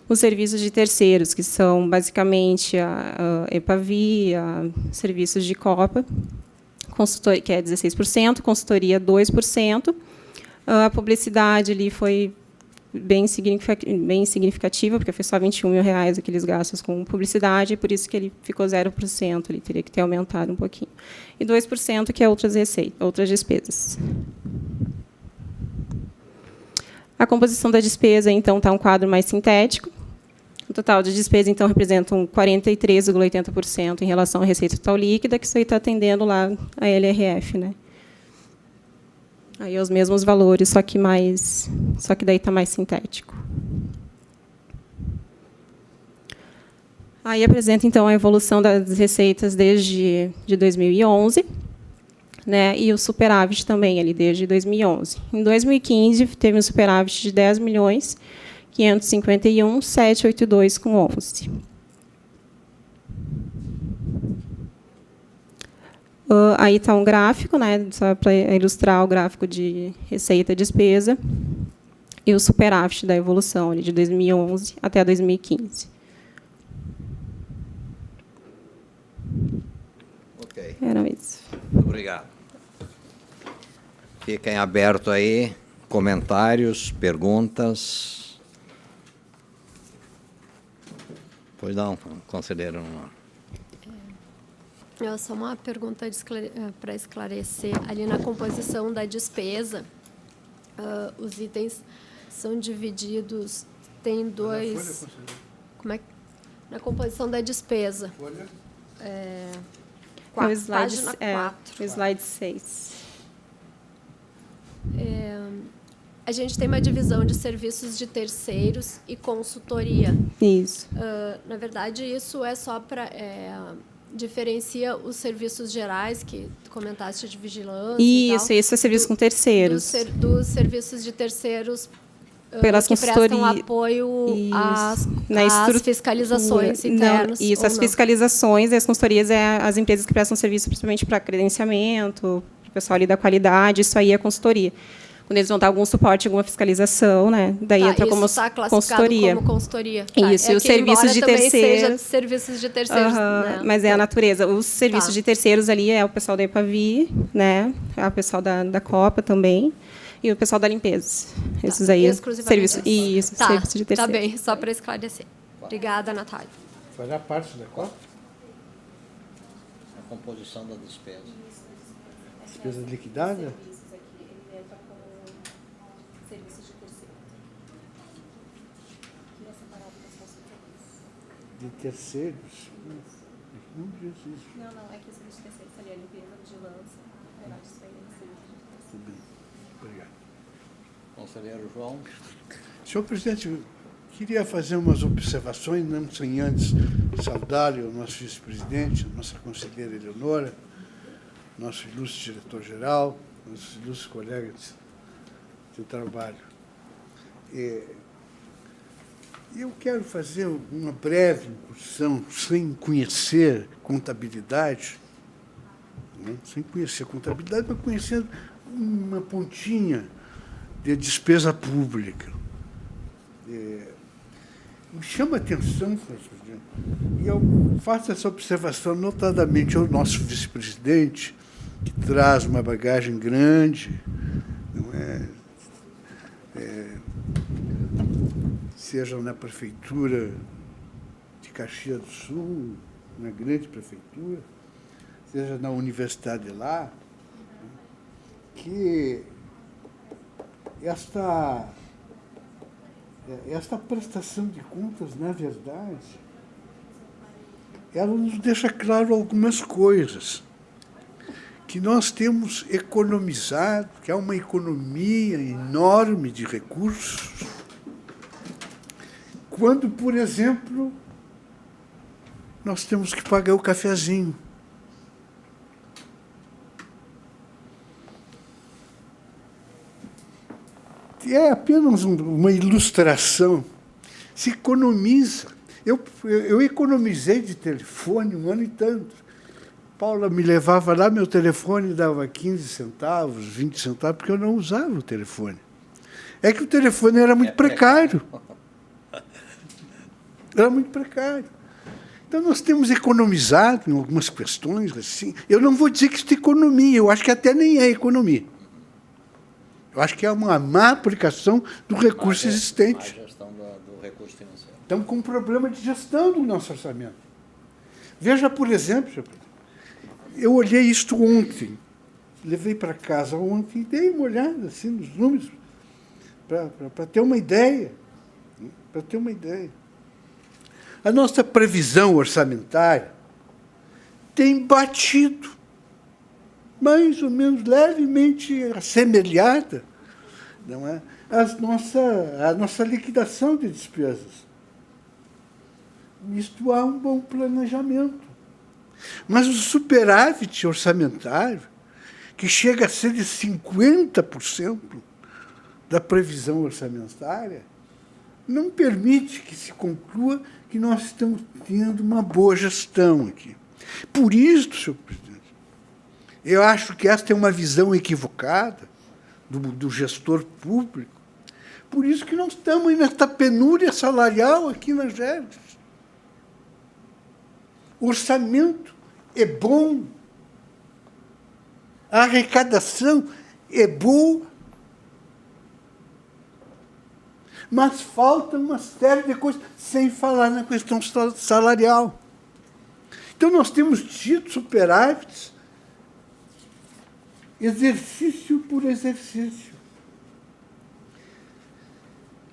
Os serviços de terceiros, que são basicamente a EPAVI, serviços de Copa, consultoria, que é 16%, consultoria 2%. A publicidade ali foi bem significativa, porque foi só R$21 mil aqueles gastos com publicidade, e por isso que ele ficou 0%, ele teria que ter aumentado um pouquinho. E 2% que é outras receitas, outras despesas. A composição da despesa, então, está um quadro mais sintético. O total de despesa, então, representa um 43,80% em relação à receita total líquida, que isso aí está atendendo lá a LRF, né? Aí os mesmos valores, só que daí está mais sintético. Aí apresenta, então, a evolução das receitas desde 2011, né, e o superávit também, ali, desde 2011. Em 2015, teve um superávit de 10.551.782,11. Aí está um gráfico, né, só para ilustrar o gráfico de receita e despesa, e o superávit da evolução, ali, de 2011 até 2015. Ok. Era isso. Obrigado. Fiquem abertos aí, comentários, perguntas. Pois não, conselheiro. Só uma pergunta para esclarecer. Ali na composição da despesa, os itens são divididos, tem dois... Como é que... Na composição da despesa. O slide, página 4. o slide 6. A gente tem uma divisão de serviços de terceiros e consultoria. Isso. Na verdade, isso é só para... diferencia os serviços gerais, que tu comentaste de vigilância Isso é serviço com terceiros. Dos serviços de terceiros pelas que prestam consultorias, apoio às estrutura, fiscalizações internas. Não, isso, as fiscalizações e as consultorias é as empresas que prestam serviço principalmente para credenciamento, para o pessoal ali da qualidade, isso aí é consultoria. Quando eles vão dar algum suporte, alguma fiscalização, né? Daí entra como consultoria. Como consultoria. Isso, e os serviços de terceiros. Seja serviços de terceiros, né? Mas é a natureza. Os serviços de terceiros ali é o pessoal da EPAVI, né? É o pessoal da Copa também. E o pessoal da limpeza. Esses aí. Serviço de terceiros. Tá bem, só para esclarecer. Obrigada, Natália. Fará parte da Copa? A composição da despesa. Despesa liquidada? De terceiros? Não diz isso. Não, é que o serviço de terceiros ali, a limpeza, a vigilância, Tudo bem. Obrigado. Conselheiro João. Senhor presidente, eu queria fazer umas observações, não sem antes saudar o nosso vice-presidente, a nossa conselheira Eleonora, nosso ilustre diretor-geral, nossos ilustres colegas de trabalho. Eu quero fazer uma breve incursão, sem conhecer contabilidade, né? Sem conhecer contabilidade, mas conhecendo uma pontinha de despesa pública. Me chama a atenção, senhor presidente, e eu faço essa observação notadamente ao nosso vice-presidente, que traz uma bagagem grande, não é? Seja na prefeitura de Caxias do Sul, na grande prefeitura, seja na universidade lá, que esta prestação de contas, na verdade, ela nos deixa claro algumas coisas. Que nós temos economizado, que há uma economia enorme de recursos, quando, por exemplo, nós temos que pagar o cafezinho. É apenas uma ilustração. Se economiza. Eu economizei de telefone 1 ano e tanto. Paula me levava lá, meu telefone dava 15 centavos, 20 centavos, porque eu não usava o telefone. É que o telefone era muito precário. Era muito precário. Então, nós temos economizado em algumas questões assim. Eu não vou dizer que isso é economia, eu acho que até nem é economia. Eu acho que é uma má aplicação do recurso existente. Má gestão do recurso financeiro. Estamos com um problema de gestão do nosso orçamento. Veja, por exemplo, eu olhei isto ontem, levei para casa ontem e dei uma olhada assim, nos números. para ter uma ideia. Para ter uma ideia. A nossa previsão orçamentária tem batido, mais ou menos levemente assemelhada, não é? A nossa liquidação de despesas. Isto há um bom planejamento. Mas o superávit orçamentário, que chega a ser de 50% da previsão orçamentária, não permite que se conclua que nós estamos tendo uma boa gestão aqui. Por isso, senhor presidente, eu acho que esta é uma visão equivocada do gestor público. Por isso que nós estamos nesta penúria salarial aqui na GERGS. O orçamento é bom, a arrecadação é boa, mas falta uma série de coisas, sem falar na questão salarial. Então, nós temos tido superávites exercício por exercício.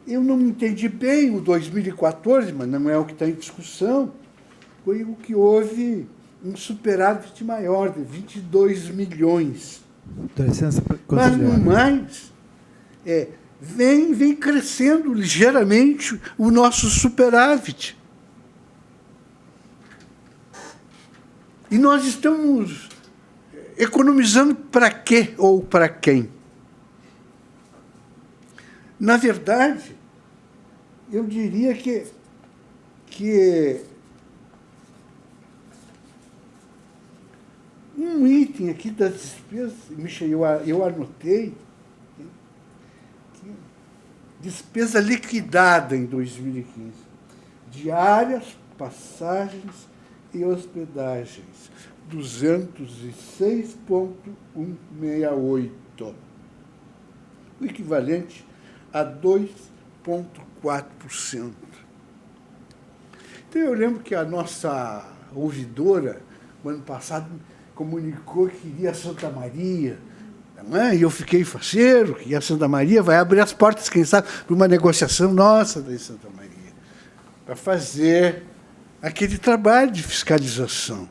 Eu não entendi bem o 2014, mas não é o que está em discussão, foi o que houve um superávit maior, de 22 milhões. Dá licença, mas, no mais, vem crescendo ligeiramente o nosso superávit. E nós estamos economizando para quê ou para quem? Na verdade, eu diria que um item aqui das despesas, Michel, eu anotei, despesa liquidada em 2015, diárias, passagens e hospedagens, 206,168, o equivalente a 2,4%. Então, eu lembro que a nossa ouvidora, no ano passado, comunicou que iria a Santa Maria, e eu fiquei faceiro, que a Santa Maria vai abrir as portas, quem sabe, para uma negociação nossa da Santa Maria, para fazer aquele trabalho de fiscalização.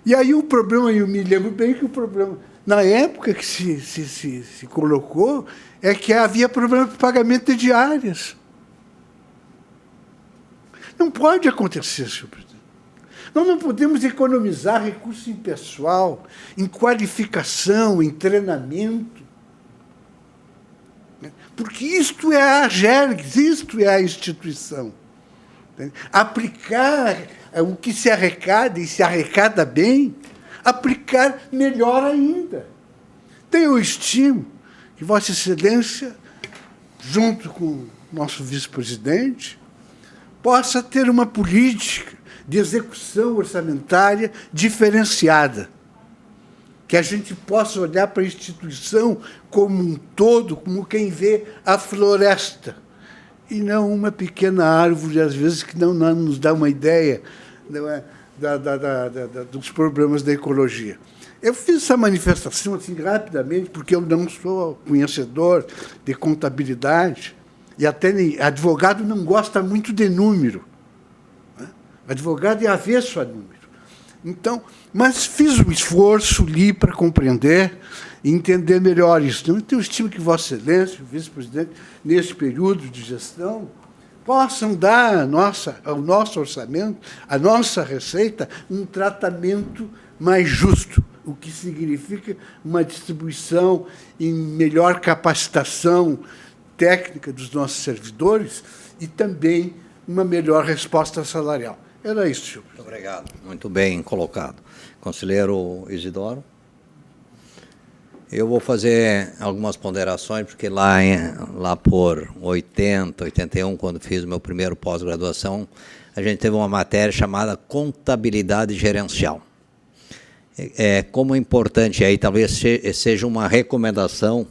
E aí o problema, eu me lembro bem que o problema, na época que se colocou, é que havia problema de pagamento de diárias. Não pode acontecer, senhor presidente. Nós não podemos economizar recursos em pessoal, em qualificação, em treinamento, porque isto é a GERGS, isto é a instituição. Aplicar o que se arrecada, e se arrecada bem, aplicar melhor ainda. Então, eu estimo que Vossa Excelência, junto com o nosso vice-presidente, possa ter uma política de execução orçamentária diferenciada, que a gente possa olhar para a instituição como um todo, como quem vê a floresta, e não uma pequena árvore, às vezes, que não nos dá uma ideia, não é, dos problemas da ecologia. Eu fiz essa manifestação assim rapidamente, porque eu não sou conhecedor de contabilidade, e até advogado não gosta muito de número. Advogado é avesso a número. Então, mas fiz um esforço, li para compreender e entender melhor isso. Então, eu estimo que Vossa Excelência, o vice-presidente, nesse período de gestão, possam dar ao nosso orçamento, à nossa receita, um tratamento mais justo, o que significa uma distribuição em melhor capacitação técnica dos nossos servidores e também uma melhor resposta salarial. Era isso, senhor. Muito obrigado. Muito bem colocado. Conselheiro Isidoro. Eu vou fazer algumas ponderações, porque lá por 80, 81, quando fiz o meu primeiro pós-graduação, a gente teve uma matéria chamada contabilidade gerencial. Como é importante, aí talvez seja uma recomendação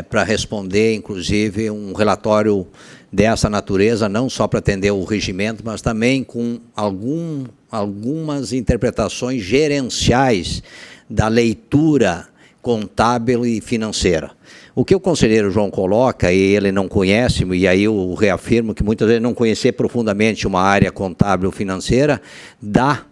para responder, inclusive, um relatório dessa natureza, não só para atender o regimento, mas também com algumas interpretações gerenciais da leitura contábil e financeira. O que o conselheiro João coloca, e ele não conhece, e aí eu reafirmo que muitas vezes não conhecer profundamente uma área contábil financeira dá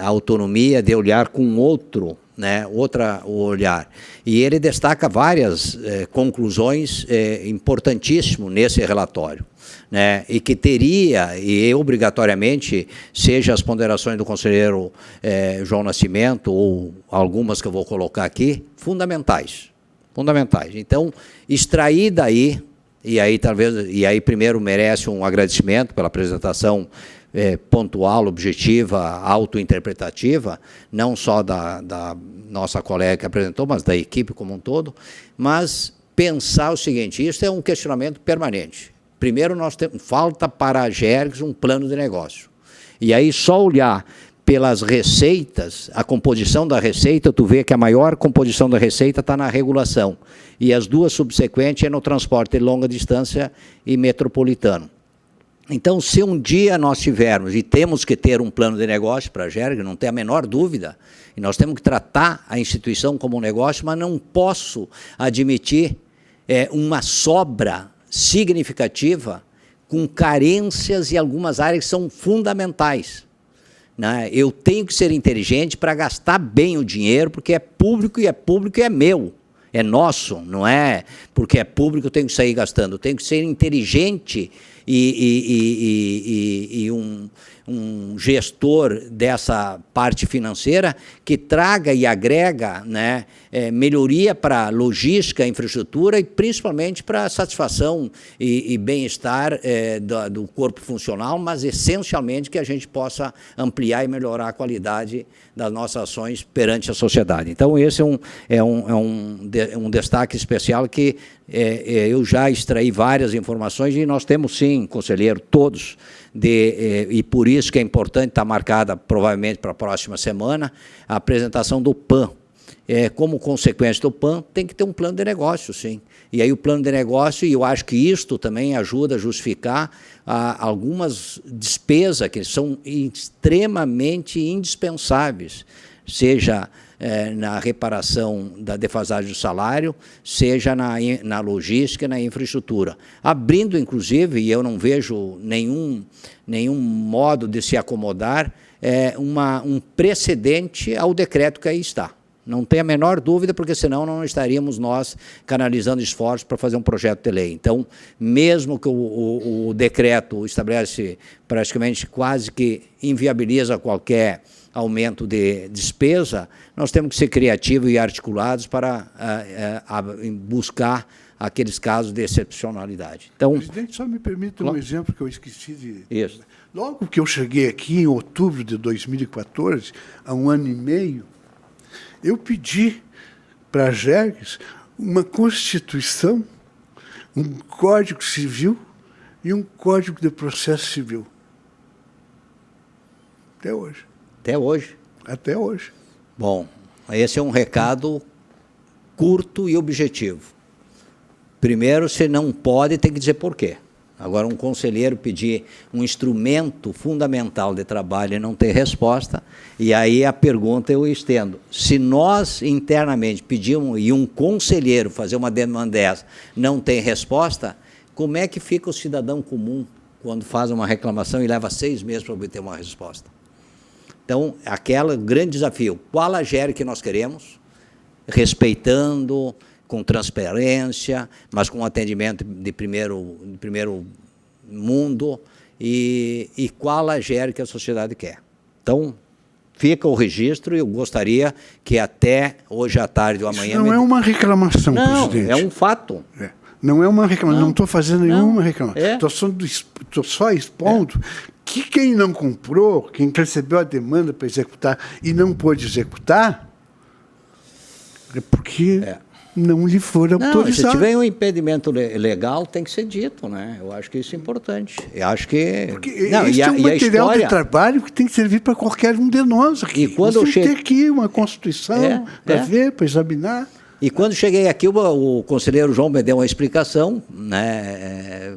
autonomia de olhar com outro, né, outra olhar. E ele destaca várias conclusões importantíssimas nesse relatório, né, e que teria, e obrigatoriamente, seja as ponderações do conselheiro João Nascimento, ou algumas que eu vou colocar aqui, fundamentais. Então, extrair daí, e aí primeiro merece um agradecimento pela apresentação pontual, objetiva, autointerpretativa, não só da nossa colega que apresentou, mas da equipe como um todo, mas pensar o seguinte, isso é um questionamento permanente. Primeiro, falta para a GERGS um plano de negócio. E aí só olhar pelas receitas, a composição da receita, tu vê que a maior composição da receita está na regulação. E as duas subsequentes é no transporte de longa distância e metropolitano. Então, se um dia nós tivermos, e temos que ter um plano de negócio para a GERG, não tem a menor dúvida, e nós temos que tratar a instituição como um negócio, mas não posso admitir uma sobra significativa com carências em algumas áreas que são fundamentais. Né? Eu tenho que ser inteligente para gastar bem o dinheiro, porque é público e é meu, é nosso, não é porque é público eu tenho que sair gastando, eu tenho que ser inteligente e um gestor dessa parte financeira que traga e agrega, né, melhoria para a logística, infraestrutura e principalmente para a satisfação e bem-estar do corpo funcional, mas essencialmente que a gente possa ampliar e melhorar a qualidade das nossas ações perante a sociedade. Então, esse é um destaque especial que eu já extraí várias informações e nós temos sim, conselheiro, todos, e por isso que é importante estar marcada provavelmente para a próxima semana a apresentação do PAN. Como consequência do PAN, tem que ter um plano de negócio, sim. E aí o plano de negócio, e eu acho que isto também ajuda a justificar algumas despesas que são extremamente indispensáveis, seja na reparação da defasagem do salário, seja na logística e na infraestrutura. Abrindo, inclusive, e eu não vejo nenhum modo de se acomodar, um precedente ao decreto que aí está. Não tem a menor dúvida, porque senão não estaríamos nós canalizando esforços para fazer um projeto de lei. Então, mesmo que o decreto estabelece praticamente quase que inviabiliza qualquer aumento de despesa, nós temos que ser criativos e articulados para buscar aqueles casos de excepcionalidade. Então, presidente, só me permita um exemplo que eu esqueci de... Isso. Logo que eu cheguei aqui, em outubro de 2014, há um ano e meio, eu pedi para a GERGS uma Constituição, um Código Civil e um Código de Processo Civil. Até hoje. Até hoje? Até hoje. Bom, esse é um recado curto e objetivo. Primeiro, se não pode, tem que dizer por quê. Agora, um conselheiro pedir um instrumento fundamental de trabalho e não ter resposta, e aí a pergunta eu estendo. Se nós internamente pedimos e um conselheiro fazer uma demanda dessa não tem resposta, como é que fica o cidadão comum quando faz uma reclamação e leva 6 meses para obter uma resposta? Então, aquele grande desafio, qual a GERG que nós queremos, respeitando, com transparência, mas com atendimento de primeiro mundo, e qual a GERG que a sociedade quer. Então, fica o registro, e eu gostaria que até hoje à tarde ou amanhã... Isso não é uma reclamação, presidente. Não, é um fato. Não é uma reclamação, não estou fazendo nenhuma reclamação. Estou só expondo que quem não comprou, quem recebeu a demanda para executar e não pôde executar, é porque não lhe for autorizado. Se tiver um impedimento legal, tem que ser dito, né? Eu acho que isso é importante. Eu acho que... Porque esse é um material de trabalho que tem que servir para qualquer um de nós aqui. E quando tem que ter aqui uma Constituição para ver, para examinar. E quando cheguei aqui, o conselheiro João me deu uma explicação, né,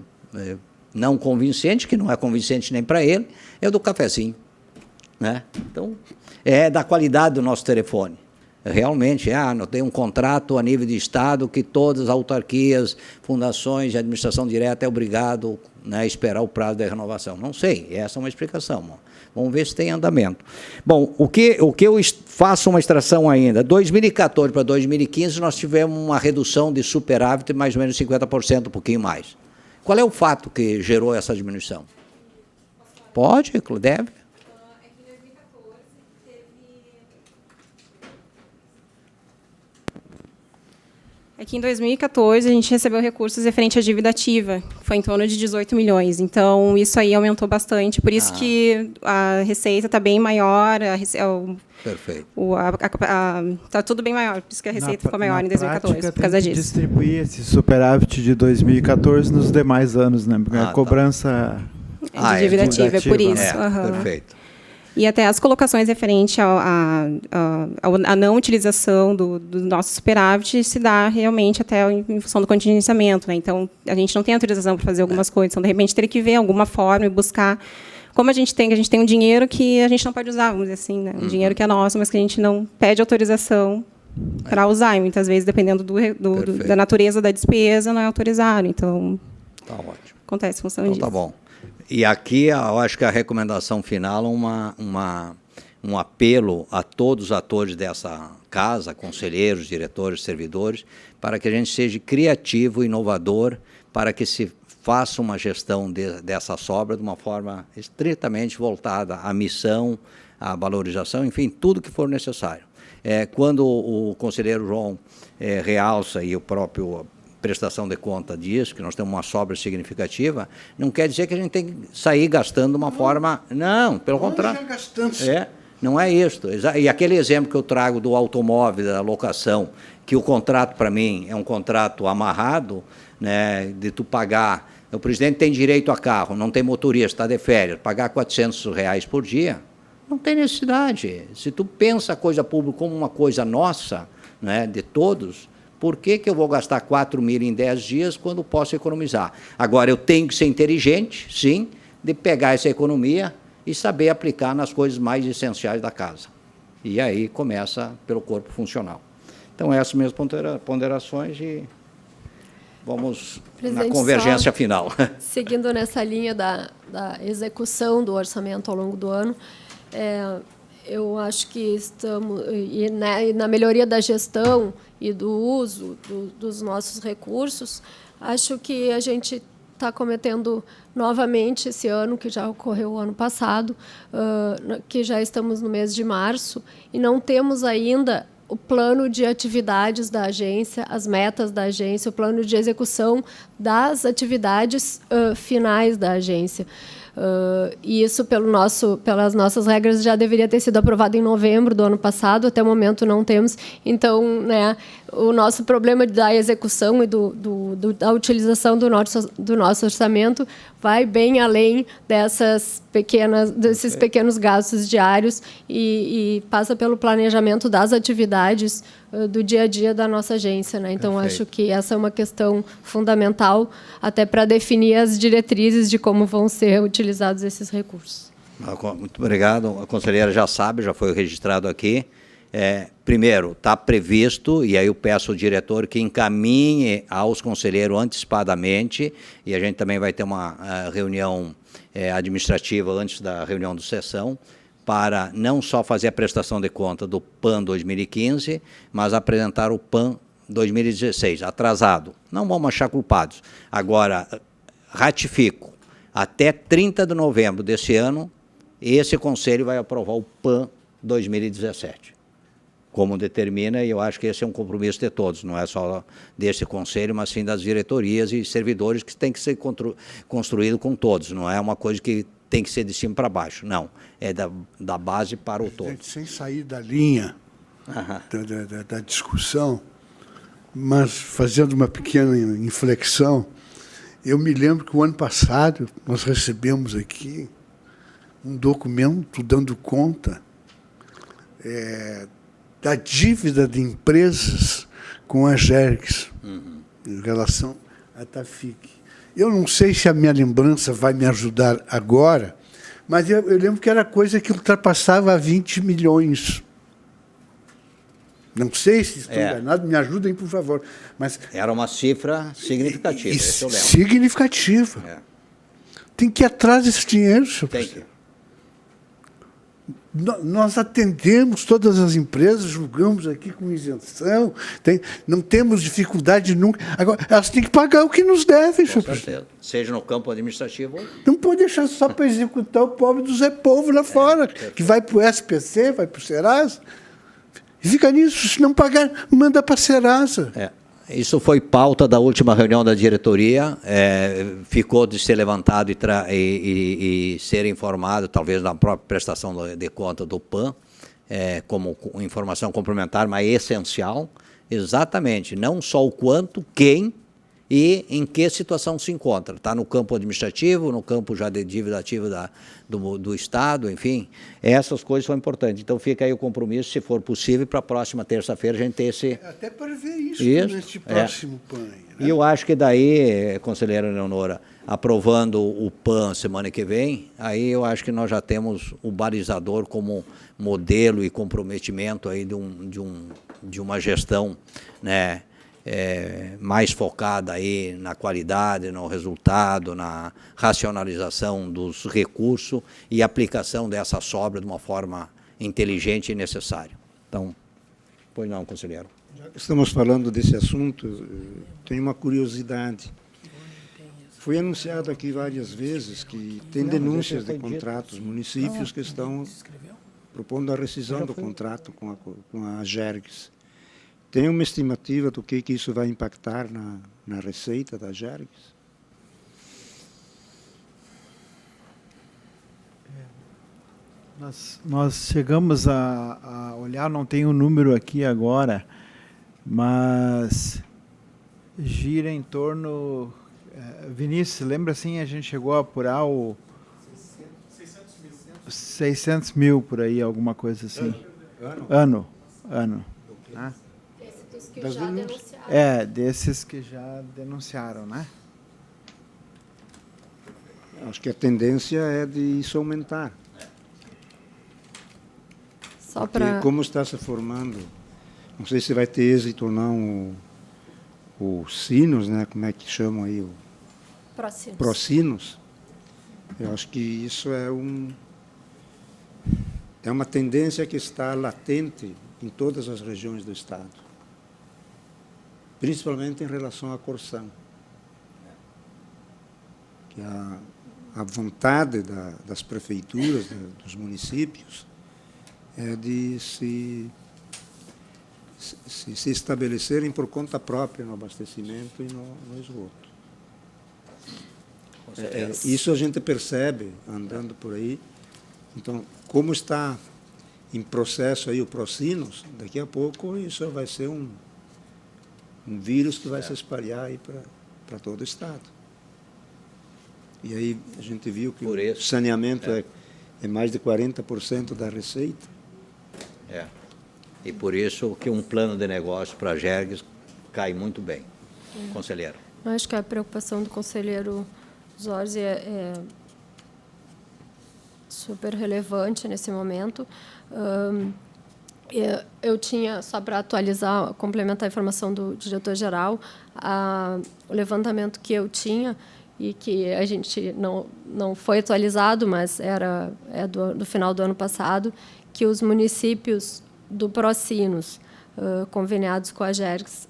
não convincente, que não é convincente nem para ele, é o do cafezinho. Né? Então, é da qualidade do nosso telefone. Realmente, não tem um contrato a nível de Estado que todas as autarquias, fundações de administração direta é obrigado, né, a esperar o prazo da renovação. Não sei, essa é uma explicação. Vamos ver se tem andamento. Bom, o que eu faço uma extração ainda, 2014 para 2015 nós tivemos uma redução de superávit de mais ou menos 50%, um pouquinho mais. Qual é o fato que gerou essa diminuição? Pode, deve. É que em 2014 a gente recebeu recursos referente à dívida ativa, que foi em torno de 18 milhões. Então, isso aí aumentou bastante. Por isso que a receita está bem maior. Perfeito. Está tudo bem maior, por isso que a receita ficou maior em 2014, por causa disso. Distribuir esse superávit de 2014 nos demais anos, né? Porque a cobrança... de dívida ativa, é por isso. Perfeito. E até as colocações referentes à não utilização do nosso superávit se dá realmente até em função do contingenciamento, né? Então, a gente não tem autorização para fazer algumas coisas. Então, de repente, teria que ver alguma forma e buscar. Como a gente tem um dinheiro que a gente não pode usar, vamos dizer assim, né? Um dinheiro que é nosso, mas que a gente não pede autorização para usar. E muitas vezes, dependendo da natureza da despesa, não é autorizado. Então, tá ótimo. Acontece em função disso. Tá bom. E aqui, eu acho que a recomendação final é um apelo a todos os atores dessa casa, conselheiros, diretores, servidores, para que a gente seja criativo, inovador, para que se faça uma gestão dessa sobra de uma forma estritamente voltada à missão, à valorização, enfim, tudo que for necessário. Quando o conselheiro João realça e o próprio prestação de conta diz que nós temos uma sobra significativa, não quer dizer que a gente tem que sair gastando de uma forma... Não, pelo contrário. Não é isso. E aquele exemplo que eu trago do automóvel, da locação, que o contrato, para mim, é um contrato amarrado, né, de tu pagar... O presidente tem direito a carro, não tem motorista, está de férias, pagar R$400 por dia, não tem necessidade. Se tu pensa a coisa pública como uma coisa nossa, né, de todos... Por que eu vou gastar 4 mil em 10 dias quando posso economizar? Agora, eu tenho que ser inteligente, sim, de pegar essa economia e saber aplicar nas coisas mais essenciais da casa. E aí começa pelo corpo funcional. Então, essas minhas ponderações e vamos na convergência final. Seguindo nessa linha da execução do orçamento ao longo do ano, eu acho que estamos... E na melhoria da gestão e do uso dos nossos recursos, acho que a gente está cometendo novamente esse ano, que já ocorreu o ano passado, que já estamos no mês de março, e não temos ainda o plano de atividades da agência, as metas da agência, o plano de execução das atividades finais da agência. E isso, pelas nossas regras, já deveria ter sido aprovado em novembro do ano passado, até o momento não temos. Então, né, o nosso problema da execução e da utilização do nosso orçamento vai bem além desses pequenos gastos diários e passa pelo planejamento das atividades do dia a dia da nossa agência, né? Então, acho que essa é uma questão fundamental até para definir as diretrizes de como vão ser utilizados esses recursos. Muito obrigado. A conselheira já sabe, já foi registrado aqui. Primeiro, está previsto, e aí eu peço ao diretor que encaminhe aos conselheiros antecipadamente, e a gente também vai ter uma reunião administrativa antes da reunião de sessão, para não só fazer a prestação de conta do PAN 2015, mas apresentar o PAN 2016, atrasado. Não vamos achar culpados. Agora, ratifico, até 30 de novembro desse ano, esse Conselho vai aprovar o PAN 2017. Como determina, e eu acho que esse é um compromisso de todos, não é só desse Conselho, mas sim das diretorias e servidores, que tem que ser construído com todos, não é uma coisa que tem que ser de cima para baixo, não, é da base para o todo. Sem sair da linha da discussão, mas fazendo uma pequena inflexão, eu me lembro que o ano passado nós recebemos aqui um documento dando conta da dívida de empresas com a Gergs, em relação à TAFIC. Eu não sei se a minha lembrança vai me ajudar agora, mas eu lembro que era coisa que ultrapassava 20 milhões. Não sei se estou É. enganado, me ajudem, por favor. Mas Era uma cifra significativa, esse eu lembro. significativa. É. Tem que ir atrás desse dinheiro, senhor Tem presidente. que. Nós atendemos todas as empresas, julgamos aqui com isenção, não temos dificuldade nunca. Agora, elas têm que pagar o que nos devem, Com senhor presidente. certeza. Seja no campo administrativo. Não pode deixar só para executar o pobre do Zé Povo lá fora, que vai para o SPC, vai para o Serasa. E fica nisso, se não pagar, manda para a Serasa. É. Isso foi pauta da última reunião da diretoria, ficou de ser levantado e ser informado, talvez na própria prestação de conta do PAN, como informação complementar, mas essencial, exatamente, não só o quanto, quem e em que situação se encontra. Está no campo administrativo, no campo já de dívida ativa do Estado, enfim, essas coisas são importantes. Então fica aí o compromisso, se for possível, para a próxima terça-feira a gente ter esse... Até para ver isso neste é. próximo PAN. Né? E eu acho que daí, conselheira Leonora, aprovando o PAN semana que vem, aí eu acho que nós já temos o balizador como modelo e comprometimento aí de uma gestão, né, mais focada aí na qualidade, no resultado, na racionalização dos recursos e aplicação dessa sobra de uma forma inteligente e necessária. Então, pois não, conselheiro. Já que estamos falando desse assunto, tenho uma curiosidade. Foi anunciado aqui várias vezes que tem denúncias de contratos, municípios que estão propondo a rescisão do contrato com a Gergs. Tem uma estimativa do que isso vai impactar na receita da Gergs? Nós chegamos a olhar, não tem o número aqui agora, mas gira em torno... Vinícius, lembra assim, a gente chegou a apurar o... 600 mil por aí, alguma coisa assim. Ano. Né? Esses que já denunciaram. Desses que já denunciaram, né? Acho que a tendência é de isso aumentar. Só Porque para... como está se formando, não sei se vai ter êxito ou não o Sinos, né? Como é que chamam aí? Procinos. Eu acho que isso é uma tendência que está latente em todas as regiões do Estado, principalmente em relação à Corsã. Que a vontade das prefeituras, dos municípios, é de se estabelecerem por conta própria no abastecimento e no esgoto. Isso a gente percebe andando por aí. Então, como está em processo aí o Procinos, daqui a pouco isso vai ser um vírus que vai se espalhar aí para todo o Estado. E aí a gente viu que o saneamento é mais de 40% da receita. E por isso que um plano de negócio para a Gergs cai muito bem. Conselheiro. Eu acho que a preocupação do conselheiro Zorzi é super relevante nesse momento. Eu tinha, só para atualizar, complementar a informação do diretor-geral, o levantamento que eu tinha e que a gente não foi atualizado, mas é do final do ano passado, que os municípios do Procinos, conveniados com a Gergs,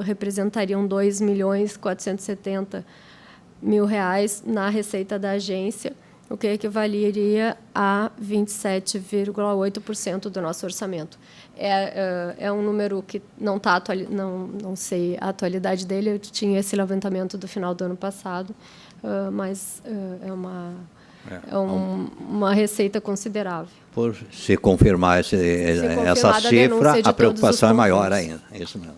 representariam R$ 2.470.000 na receita da agência, o que equivaleria a 27,8% do nosso orçamento. É um número que não está não sei a atualidade dele. Eu tinha esse levantamento do final do ano passado, mas é uma receita considerável. Por se confirmar essa cifra, a preocupação é maior ainda. Isso mesmo.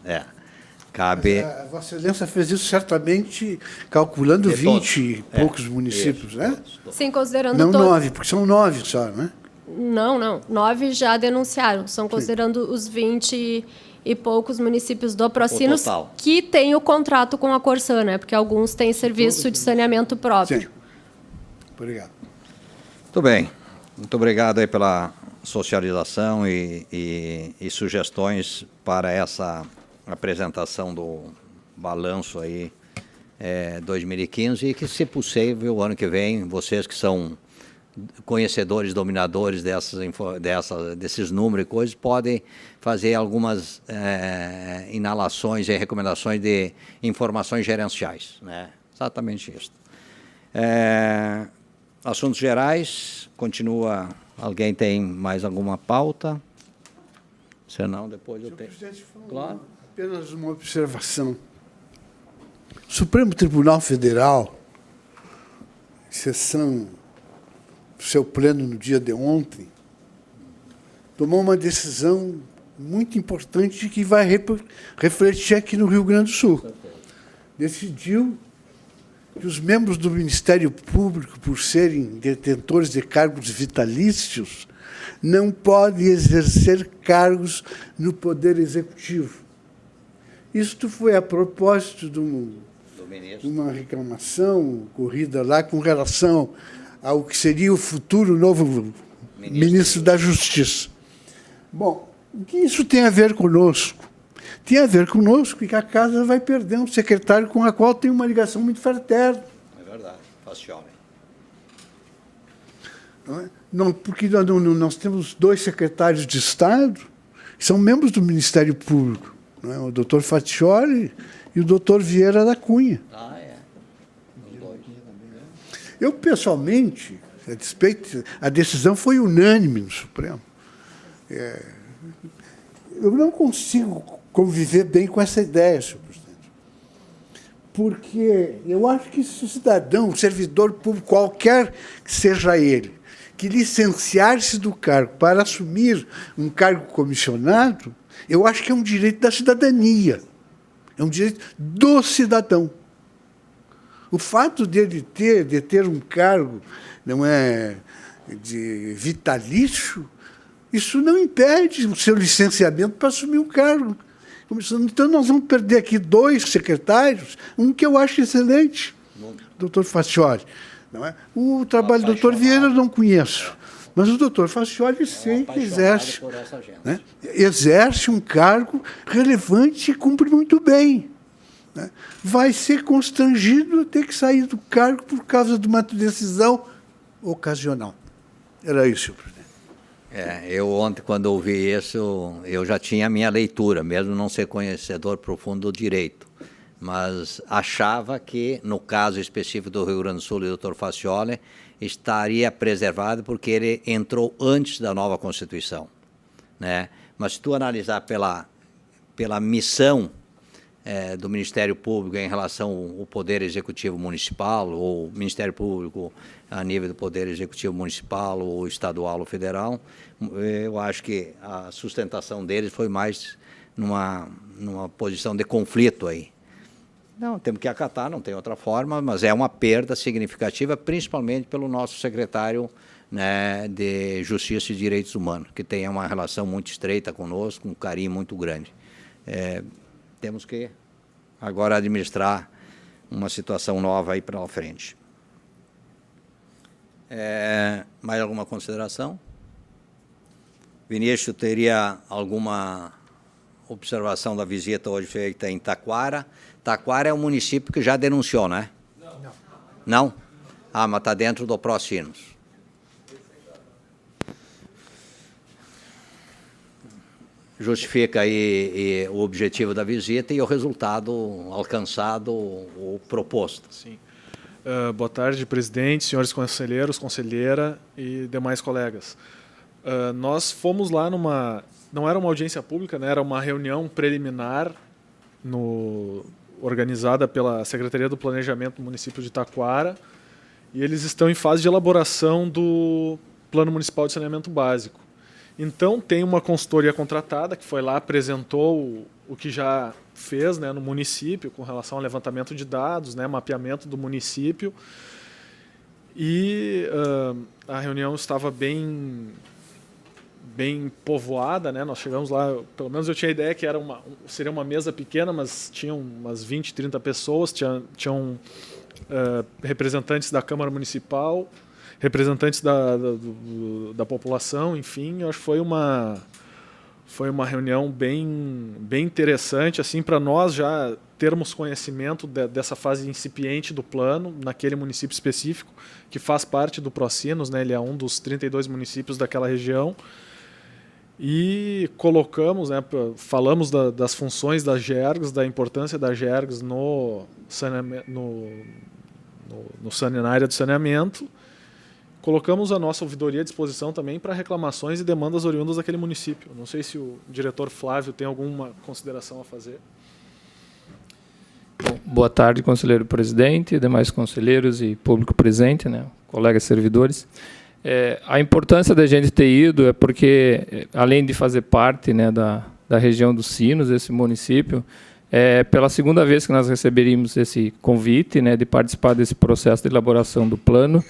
Cabe... A Vossa Excelência fez isso certamente calculando 20 e poucos municípios, isso, né? Sim, considerando não 9, porque são 9 só, né? Não. 9 já denunciaram. São considerando os 20 e poucos municípios do Procinos que têm o contrato com a Corsã, né? Porque alguns têm serviço de saneamento próprio. Sim. Obrigado. Muito bem. Muito obrigado aí pela socialização e sugestões para essa apresentação do balanço aí 2015 e que, se possível, ano que vem, vocês que são conhecedores, dominadores desses números e coisas, podem fazer algumas inalações e recomendações de informações gerenciais, né? Exatamente isso. Assuntos gerais, continua. Alguém tem mais alguma pauta? Se não, depois eu tenho. Claro. Apenas uma observação. O Supremo Tribunal Federal, em sessão do seu pleno no dia de ontem, tomou uma decisão muito importante que vai refletir aqui no Rio Grande do Sul. Decidiu que os membros do Ministério Público, por serem detentores de cargos vitalícios, não podem exercer cargos no Poder Executivo. Isto foi a propósito de uma reclamação ocorrida lá com relação ao que seria o futuro novo ministro da Justiça. Bom, o que isso tem a ver conosco? Tem a ver conosco que a Casa vai perder um secretário com a qual tem uma ligação muito fraterna. É verdade, Facioli. Não, porque nós temos 2 secretários de Estado que são membros do Ministério Público, não é? O doutor Facioli e o doutor Vieira da Cunha. Os dois. Eu, pessoalmente, a decisão foi unânime no Supremo. Eu não consigo conviver bem com essa ideia, senhor presidente. Porque eu acho que se o cidadão, o servidor público, qualquer que seja ele, que licenciar-se do cargo para assumir um cargo comissionado, eu acho que é um direito da cidadania. É um direito do cidadão. O fato de ter um cargo não é de vitalício, isso não impede o seu licenciamento para assumir um cargo. Então, nós vamos perder aqui 2 secretários, um que eu acho excelente, o doutor Facioli. Não é? O trabalho do doutor Vieira eu não conheço, mas o doutor Facioli sei que exerce, né? Exerce um cargo relevante e cumpre muito bem. Né? Vai ser constrangido a ter que sair do cargo por causa de uma decisão ocasional. Era isso, senhor presidente. Eu ontem, quando ouvi isso, eu já tinha a minha leitura, mesmo não ser conhecedor profundo do direito, mas achava que, no caso específico do Rio Grande do Sul e do Dr. Facioli, estaria preservado porque ele entrou antes da nova Constituição, né? Mas se tu analisar pela missão do Ministério Público em relação ao Poder Executivo Municipal, ou Ministério Público a nível do Poder Executivo Municipal, ou estadual ou federal, eu acho que a sustentação deles foi mais numa posição de conflito aí. Não, temos que acatar, não tem outra forma, mas é uma perda significativa, principalmente pelo nosso secretário, né, de Justiça e Direitos Humanos, que tem uma relação muito estreita conosco, um carinho muito grande. Temos que agora administrar uma situação nova aí para frente. Mais alguma consideração? Vinícius, teria alguma observação da visita hoje feita em Taquara? Taquara é um município que já denunciou, né? Não. Não? Ah, mas está dentro do Pró-Sinos. Justifica aí o objetivo da visita e o resultado alcançado ou proposto. Sim. Boa tarde, presidente, senhores conselheiros, conselheira e demais colegas. Nós fomos lá não era uma audiência pública, né, era uma reunião preliminar organizada pela Secretaria do Planejamento do município de Taquara, e eles estão em fase de elaboração do Plano Municipal de Saneamento Básico. Então, tem uma consultoria contratada que foi lá, apresentou o que já fez, né, no município com relação ao levantamento de dados, né, mapeamento do município. E a reunião estava bem povoada, né? Nós chegamos lá, pelo menos eu tinha a ideia que seria uma mesa pequena, mas tinham umas 20, 30 pessoas, tinham representantes da Câmara Municipal, representantes da população, enfim, eu acho que foi uma reunião bem interessante, assim, para nós já termos conhecimento dessa fase incipiente do plano, naquele município específico, que faz parte do Procinos, né, ele é um dos 32 municípios daquela região, e colocamos, né, falamos das funções da GERGS, da importância da GERGS na área do saneamento. Colocamos a nossa ouvidoria à disposição também para reclamações e demandas oriundas daquele município. Não sei se o diretor Flávio tem alguma consideração a fazer. Bom, boa tarde, conselheiro presidente, demais conselheiros e público presente, né, colegas servidores. A importância da gente ter ido é porque, além de fazer parte, né, da região dos Sinos, esse município, pela segunda vez que nós receberíamos esse convite, né, de participar desse processo de elaboração do plano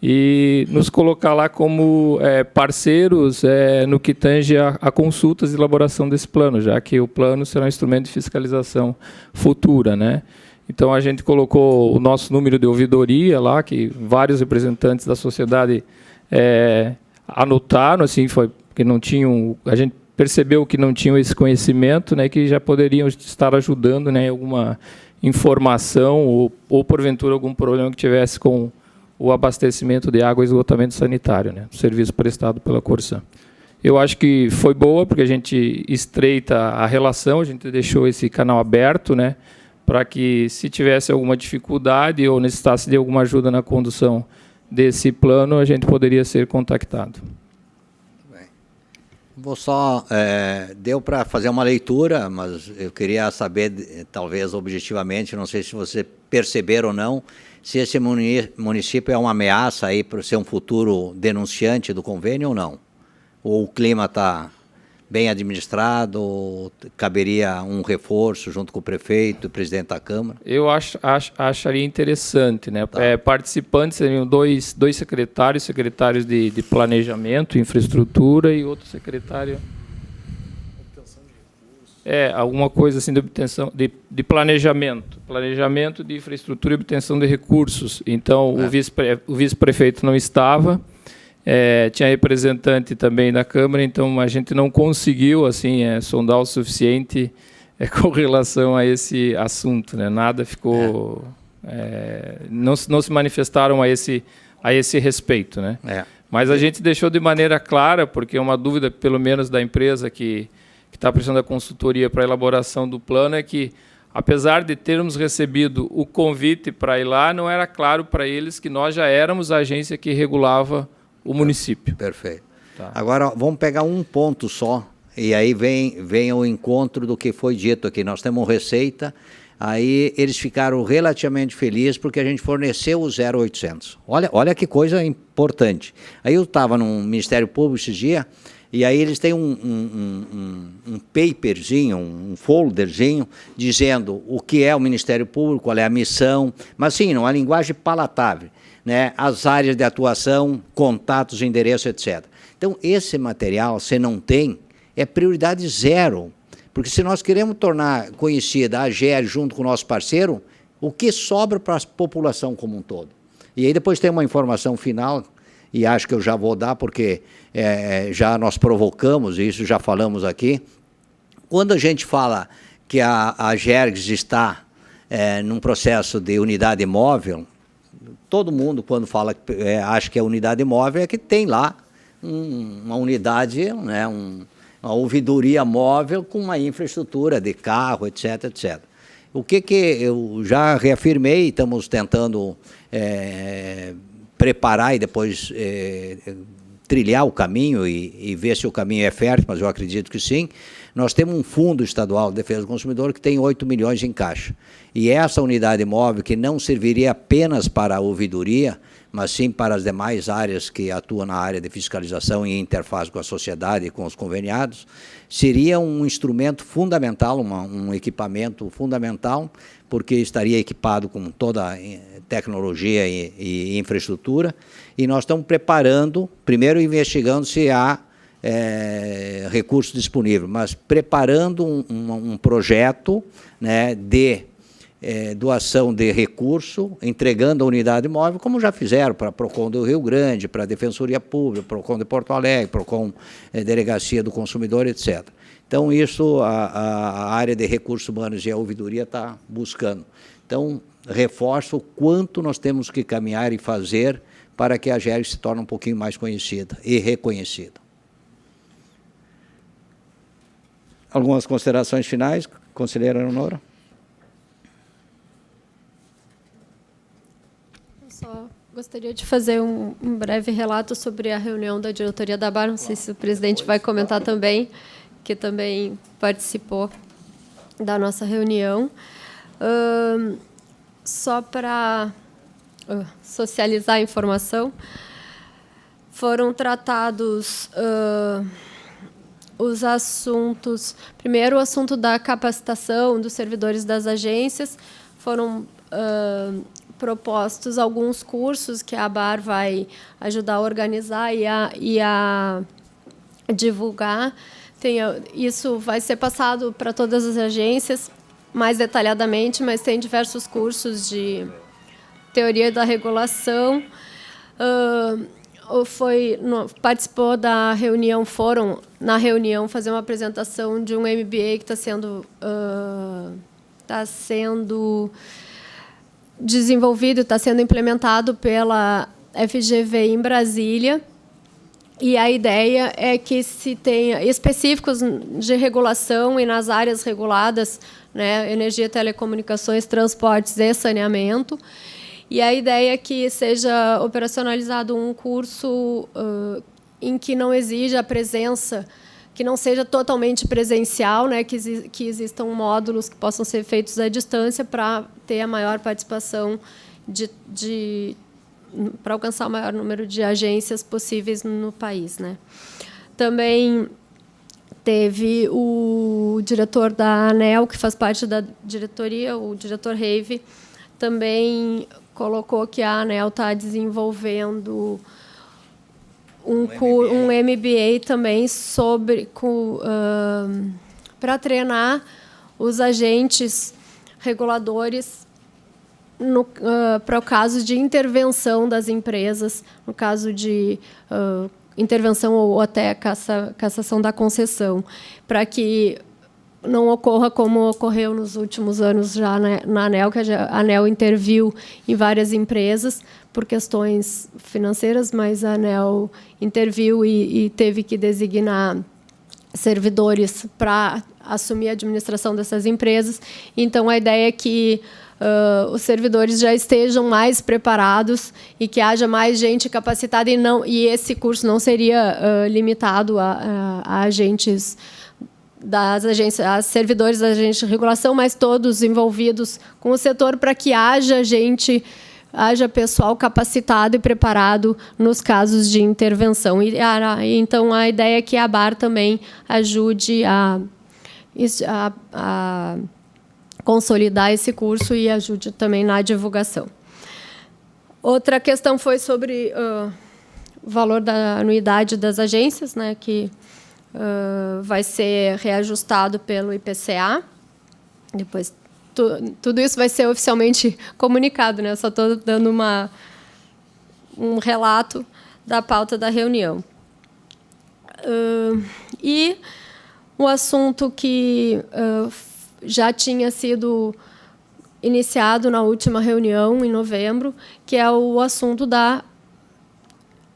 e nos colocar lá como parceiros no que tange a consultas de elaboração desse plano, já que o plano será um instrumento de fiscalização futura, né? Então, a gente colocou o nosso número de ouvidoria lá, que vários representantes da sociedade anotaram, assim, foi que não tinham, a gente percebeu que não tinham esse conhecimento, né, que já poderiam estar ajudando, né, em alguma informação ou porventura algum problema que tivesse com o abastecimento de água e esgotamento sanitário, né, o serviço prestado pela Corsan. Eu acho que foi boa, porque a gente estreita a relação, a gente deixou esse canal aberto, né, para que, se tivesse alguma dificuldade ou necessitasse de alguma ajuda na condução desse plano, a gente poderia ser contactado. Bem, vou só, deu para fazer uma leitura, mas eu queria saber, talvez objetivamente, não sei se você perceberam ou não, se esse município é uma ameaça aí para ser um futuro denunciante do convênio ou não. Ou o clima está bem administrado, ou caberia um reforço junto com o prefeito e o presidente da Câmara? Eu acharia interessante, né? Tá. Participantes seriam dois secretários de planejamento, infraestrutura e outro secretário... alguma coisa assim de obtenção de planejamento de infraestrutura e obtenção de recursos. Então, o vice-prefeito não estava, tinha representante também da Câmara, então a gente não conseguiu assim sondar o suficiente com relação a esse assunto, né? Nada ficou, não se manifestaram a esse respeito, né? Mas a gente deixou de maneira clara, porque é uma dúvida, pelo menos da empresa que está prestando a consultoria para a elaboração do plano, é que, apesar de termos recebido o convite para ir lá, não era claro para eles que nós já éramos a agência que regulava o município. Perfeito. Tá. Agora, vamos pegar um ponto só, e aí vem o encontro do que foi dito aqui. Nós temos receita, aí eles ficaram relativamente felizes porque a gente forneceu o 0800. Olha que coisa importante. Aí eu estava no Ministério Público esses dias, e aí eles têm um paperzinho, um folderzinho, dizendo o que é o Ministério Público, qual é a missão, mas sim, numa linguagem palatável, né? As áreas de atuação, contatos, endereço, etc. Então, esse material, se não tem, é prioridade zero, porque se nós queremos tornar conhecida a AGER junto com o nosso parceiro, o que sobra para a população como um todo? E aí depois tem uma informação final, e acho que eu já vou dar, porque já nós provocamos, e isso já falamos aqui. Quando a gente fala que a GERGS está num processo de unidade móvel, todo mundo, quando fala acha que é unidade móvel, é que tem lá uma unidade, né, uma ouvidoria móvel com uma infraestrutura de carro, etc, etc. O que eu já reafirmei, estamos tentando preparar e depois trilhar o caminho e ver se o caminho é fértil, mas eu acredito que sim. Nós temos um Fundo Estadual de Defesa do Consumidor que tem 8 milhões em caixa. E essa unidade móvel, que não serviria apenas para a ouvidoria, mas sim para as demais áreas que atuam na área de fiscalização e interface com a sociedade e com os conveniados, seria um instrumento fundamental, um equipamento fundamental, porque estaria equipado com toda a tecnologia e infraestrutura, e nós estamos preparando, primeiro investigando se há recurso disponível, mas preparando um projeto, né, de doação de recurso, entregando a unidade móvel, como já fizeram para a PROCON do Rio Grande, para a Defensoria Pública, PROCON de Porto Alegre, PROCON Delegacia do Consumidor, etc. Então, isso a área de recursos humanos e a ouvidoria está buscando. Então, reforço o quanto nós temos que caminhar e fazer para que a AGERGS se torne um pouquinho mais conhecida e reconhecida. Algumas considerações finais, conselheira Eleonora? Só gostaria de fazer um breve relato sobre a reunião da diretoria da ABAR. Não sei se o presidente vai comentar também, que também participou da nossa reunião. Só para socializar a informação, foram tratados os assuntos. Primeiro, o assunto da capacitação dos servidores das agências. Foram propostos alguns cursos que a ABAR vai ajudar a organizar e a divulgar. Isso vai ser passado para todas as agências, mais detalhadamente, mas tem diversos cursos de teoria da regulação. Participou da reunião, foram na reunião fazer uma apresentação de um MBA que está sendo desenvolvido, está sendo implementado pela FGV em Brasília. E a ideia é que se tenha específicos de regulação e nas áreas reguladas, né, energia, telecomunicações, transportes e saneamento. E a ideia é que seja operacionalizado um curso em que não exija a presença, que não seja totalmente presencial, né, que existam módulos que possam ser feitos à distância para ter a maior participação para alcançar o maior número de agências possíveis no país, né. Também teve o diretor da ANEEL, que faz parte da diretoria, o diretor Reive, também colocou que a ANEEL está desenvolvendo um MBA também para treinar os agentes reguladores para o caso de intervenção das empresas, no caso de intervenção ou até cassação da concessão, para que não ocorra como ocorreu nos últimos anos já na ANEEL, que a ANEEL interviu em várias empresas por questões financeiras, mas a ANEEL interviu e teve que designar servidores para assumir a administração dessas empresas. Então, a ideia é que os servidores já estejam mais preparados e que haja mais gente capacitada, e esse curso não seria limitado a agentes das agências, a servidores das agências de regulação, mas todos envolvidos com o setor, para que haja pessoal capacitado e preparado nos casos de intervenção. Então, a ideia é que a ABAR também ajude a consolidar esse curso e ajude também na divulgação. Outra questão foi sobre o valor da anuidade das agências, né, que vai ser reajustado pelo IPCA. Depois, tudo isso vai ser oficialmente comunicado, né? Eu só estou dando um relato da pauta da reunião. E o assunto que já tinha sido iniciado na última reunião, em novembro, que é o assunto da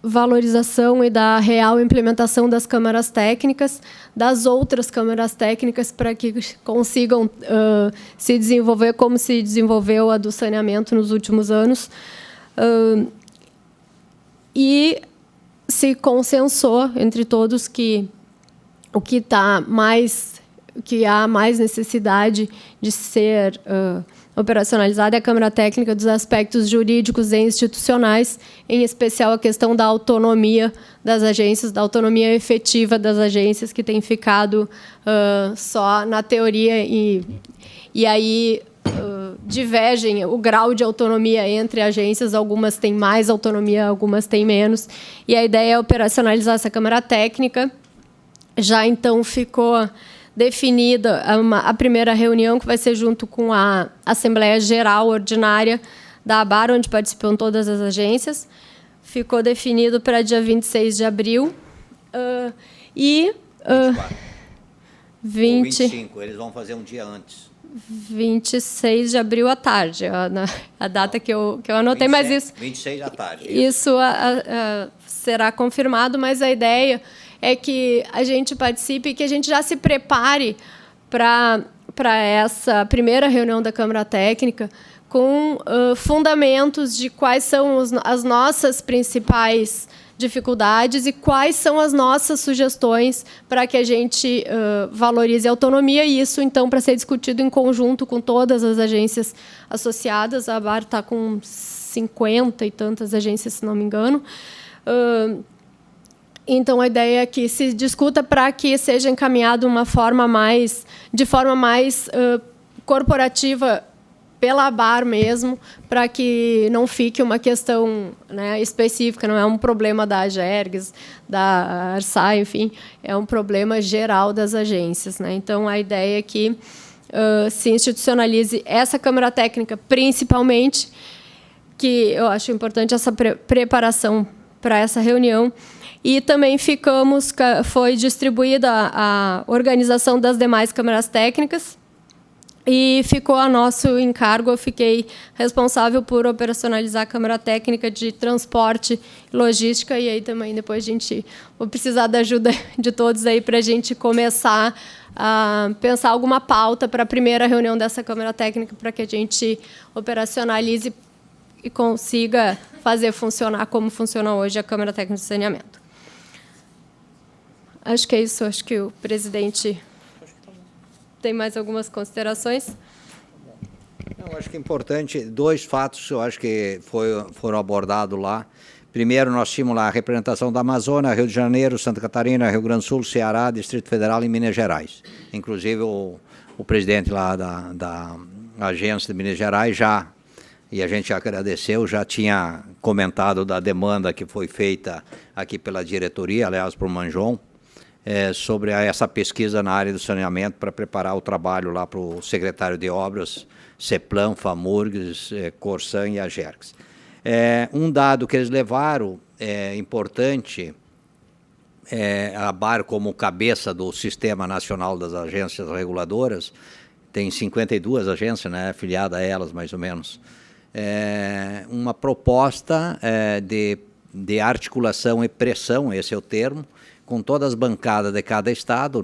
valorização e da real implementação das câmaras técnicas, das outras câmaras técnicas, para que consigam se desenvolver como se desenvolveu a do saneamento nos últimos anos. E se consensou entre todos que que há mais necessidade de ser operacionalizada é a Câmara Técnica dos aspectos jurídicos e institucionais, em especial a questão da autonomia das agências, da autonomia efetiva das agências, que tem ficado só na teoria, e aí divergem o grau de autonomia entre agências, algumas têm mais autonomia, algumas têm menos, e a ideia é operacionalizar essa Câmara Técnica. Já então ficou definida a primeira reunião, que vai ser junto com a Assembleia Geral Ordinária da ABAR, onde participam todas as agências. Ficou definido para dia 26 de abril. E... 25, eles vão fazer um dia antes. 26 de abril à tarde, a data que eu anotei, 27, mas isso... 26 da tarde. Isso será confirmado, mas a ideia é que a gente participe e que a gente já se prepare para essa primeira reunião da Câmara Técnica com fundamentos de quais são as nossas principais dificuldades e quais são as nossas sugestões para que a gente valorize a autonomia, e isso, então, para ser discutido em conjunto com todas as agências associadas. A ABAR está com 50 e tantas agências, se não me engano. Então, a ideia é que se discuta para que seja encaminhado de forma mais corporativa pela ABAR mesmo, para que não fique uma questão, né, específica, não é um problema da AGERGS, da ARSAI, enfim, é um problema geral das agências, né? Então, a ideia é que se institucionalize essa Câmara Técnica, principalmente, que eu acho importante essa preparação para essa reunião. E também foi distribuída a organização das demais câmaras técnicas, e ficou a nosso encargo. Eu fiquei responsável por operacionalizar a Câmara Técnica de Transporte e Logística, e aí também depois vou precisar da ajuda de todos aí para a gente começar a pensar alguma pauta para a primeira reunião dessa Câmara Técnica, para que a gente operacionalize e consiga fazer funcionar como funciona hoje a Câmara Técnica de Saneamento. Acho que é isso. Acho que o presidente... Tem mais algumas considerações? Eu acho que é importante, 2 fatos eu acho que foram abordados lá. Primeiro, nós tínhamos lá a representação da Amazônia, Rio de Janeiro, Santa Catarina, Rio Grande do Sul, Ceará, Distrito Federal e Minas Gerais. Inclusive, o presidente lá da agência de Minas Gerais e a gente agradeceu, já tinha comentado da demanda que foi feita aqui pela diretoria, aliás, para o Manjon, sobre essa pesquisa na área do saneamento para preparar o trabalho lá para o secretário de Obras, CEPLAN, FAMURGS, Corsan e AGERGS. Um dado que eles levaram, importante, a ABAR como cabeça do Sistema Nacional das Agências Reguladoras, tem 52 agências, né, afiliadas a elas, mais ou menos, uma proposta de articulação e pressão, esse é o termo, com todas as bancadas de cada estado,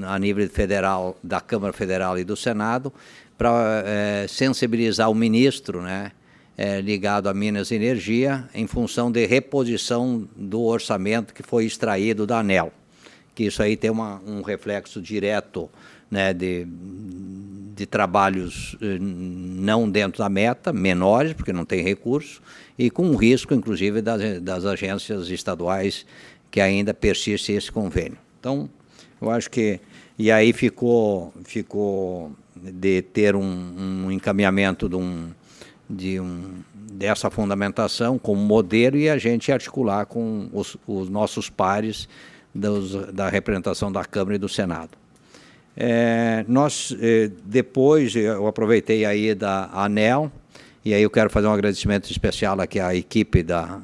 a nível federal, da Câmara Federal e do Senado, para sensibilizar o ministro, né, ligado a Minas e Energia, em função de reposição do orçamento que foi extraído da ANEEL. Que isso aí tem um reflexo direto, né, de trabalhos não dentro da meta, menores, porque não tem recurso, e com risco, inclusive, das agências estaduais, que ainda persiste esse convênio. Então, eu acho que... E aí ficou de ter um encaminhamento dessa fundamentação como modelo, e a gente articular com os nossos pares da representação da Câmara e do Senado. Depois, eu aproveitei aí da ANEEL, e aí eu quero fazer um agradecimento especial aqui à equipe da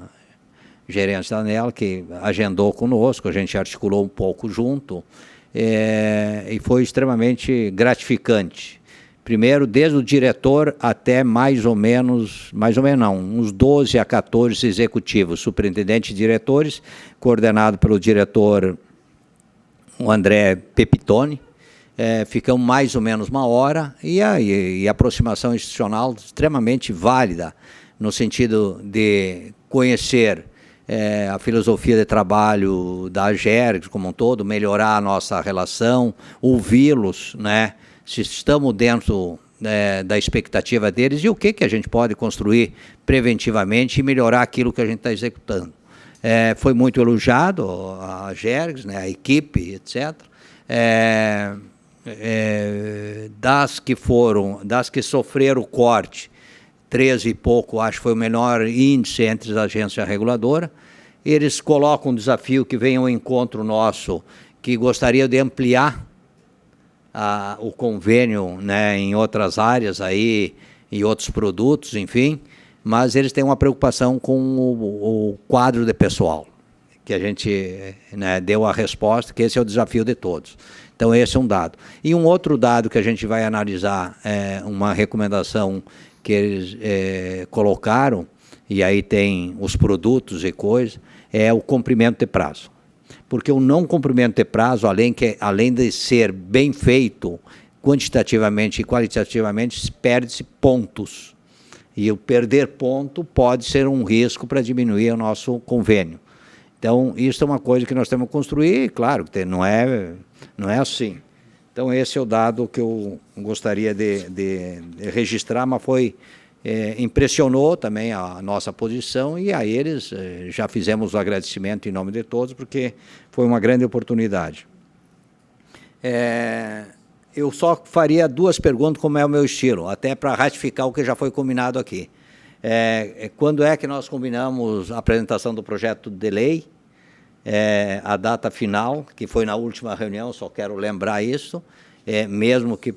gerência da ANEEL, que agendou conosco, a gente articulou um pouco junto, e foi extremamente gratificante. Primeiro, desde o diretor até mais ou menos não, uns 12 a 14 executivos, superintendentes e diretores, coordenado pelo diretor o André Pepitone. Ficamos mais ou menos 1 hora, e a aproximação institucional extremamente válida, no sentido de conhecer a filosofia de trabalho da AGERGS como um todo, melhorar a nossa relação, ouvi-los, né, se estamos dentro da expectativa deles e o que a gente pode construir preventivamente e melhorar aquilo que a gente está executando. Foi muito elogiado a AGERGS, né, a equipe, etc. Das que sofreram o corte, 13 e pouco, acho que foi o menor índice entre as agências reguladoras. Eles colocam um desafio que vem ao encontro nosso, que gostaria de ampliar o convênio, né, em outras áreas aí, em outros produtos, enfim, mas eles têm uma preocupação com o quadro de pessoal, que a gente, né, deu a resposta, que esse é o desafio de todos. Então, esse é um dado. E um outro dado que a gente vai analisar, uma recomendação que eles colocaram, e aí tem os produtos e coisas, é o cumprimento de prazo. Porque o não cumprimento de prazo, além de ser bem feito quantitativamente e qualitativamente, perde-se pontos. E o perder ponto pode ser um risco para diminuir o nosso convênio. Então, isso é uma coisa que nós temos que construir, claro, que não é assim. Então, esse é o dado que eu gostaria de registrar, mas impressionou também a nossa posição, e a eles já fizemos o agradecimento em nome de todos, porque foi uma grande oportunidade. Eu só faria 2 perguntas, como é o meu estilo, até para ratificar o que já foi combinado aqui. Quando é que nós combinamos a apresentação do projeto de lei? A data final, que foi na última reunião, só quero lembrar isso, mesmo que...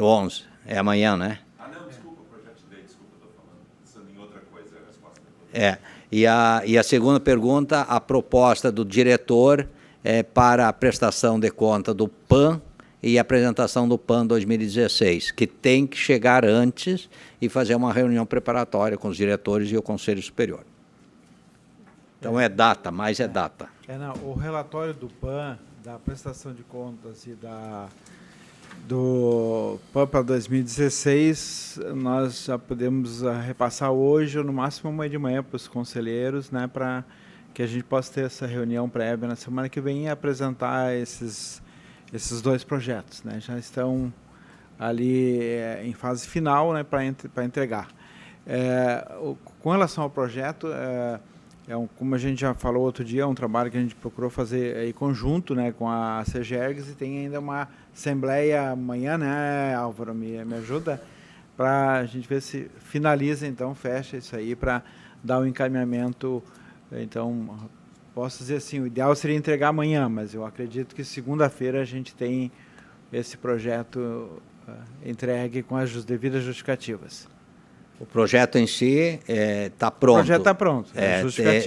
11, é amanhã, né? Não, desculpa, o projeto de lei, desculpa, estou falando, pensando em outra coisa, a resposta. E a segunda pergunta, a proposta do diretor para a prestação de conta do PAN e a apresentação do PAN 2016, que tem que chegar antes e fazer uma reunião preparatória com os diretores e o Conselho Superior. Então, é data, mais é data. O relatório do PAN, da prestação de contas e do PAN para 2016, nós já podemos repassar hoje, ou no máximo amanhã de manhã, para os conselheiros, né, para que a gente possa ter essa reunião prévia na semana que vem e apresentar esses 2 projetos, né, já estão ali em fase final, né, para entregar. Com relação ao projeto, como a gente já falou outro dia, é um trabalho que a gente procurou fazer em conjunto, né, com a CGERGS, e tem ainda uma assembleia amanhã, né, Álvaro, me ajuda, para a gente ver se finaliza, então, fecha isso aí, para dar o encaminhamento. Então, posso dizer assim, o ideal seria entregar amanhã, mas eu acredito que segunda-feira a gente tem esse projeto entregue com as devidas justificativas. O projeto em si está pronto. O projeto está pronto,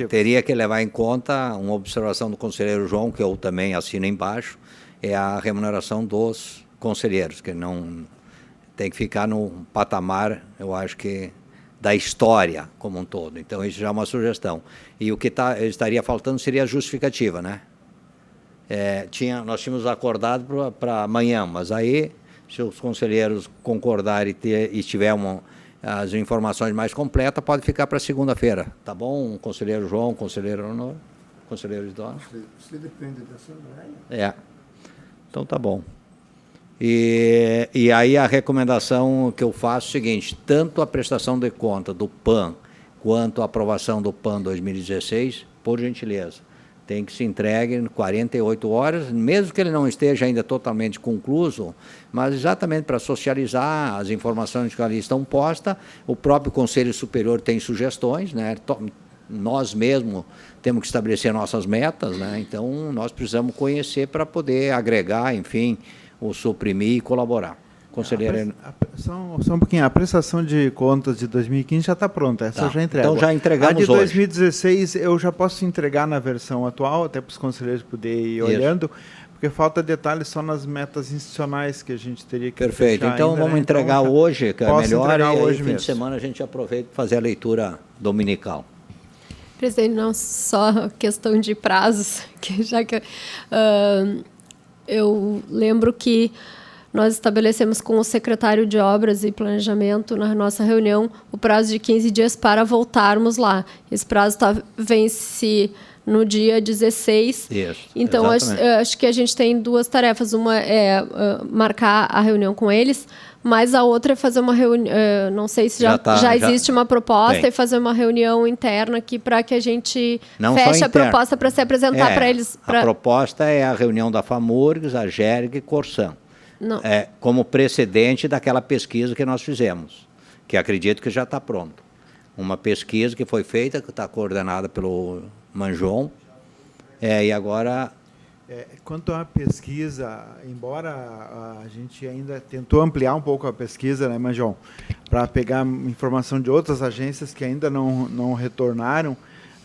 teria que levar em conta uma observação do conselheiro João, que eu também assino embaixo, é a remuneração dos conselheiros, que não tem que ficar no patamar, eu acho que, da história como um todo. Então, isso já é uma sugestão. E o que estaria faltando seria a justificativa, né? Nós tínhamos acordado para amanhã, mas aí, se os conselheiros concordarem e tiver as informações mais completas, pode ficar para segunda-feira, tá bom? Conselheiro João, conselheiro Honor, conselheiro Isidoro. Você depende da Assembleia. Então tá bom. E aí a recomendação que eu faço é o seguinte: tanto a prestação de conta do PAN quanto a aprovação do PAN 2016, por gentileza, tem que se entregue em 48 horas, mesmo que ele não esteja ainda totalmente concluso, mas exatamente para socializar as informações que ali estão postas. O próprio Conselho Superior tem sugestões, né? Nós mesmos temos que estabelecer nossas metas, né? Então nós precisamos conhecer para poder agregar, enfim, ou suprimir e colaborar. Conselheiro... Só um pouquinho, a prestação de contas de 2015 já está pronta, essa eu já entrego. Então já entregamos hoje. A de 2016 eu já posso entregar na versão atual, até para os conselheiros poderem ir olhando, porque falta detalhes só nas metas institucionais que a gente teria que Perfeito, então ainda, vamos né? entregar então, hoje, que é melhor, e aí hoje fim de semana a gente aproveita para fazer a leitura dominical. Presidente, não só questão de prazos, eu lembro que nós estabelecemos com o secretário de Obras e Planejamento, na nossa reunião, o prazo de 15 dias para voltarmos lá. Esse prazo vence no dia 16. Isso, então, acho que a gente tem 2 tarefas. Uma é marcar a reunião com eles, mas a outra é fazer uma reunião... não sei se já existe uma proposta, tem. E fazer uma reunião interna aqui para que a gente feche a proposta para se apresentar para eles. A proposta é a reunião da FAMURGS, a GERG e Corsan. Como precedente daquela pesquisa que nós fizemos, que acredito que já está pronto. Uma pesquisa que foi feita, que está coordenada pelo Manjon, e agora Quanto à pesquisa, embora a gente ainda tentou ampliar um pouco a pesquisa, né, Manjão, para pegar informação de outras agências que ainda não retornaram,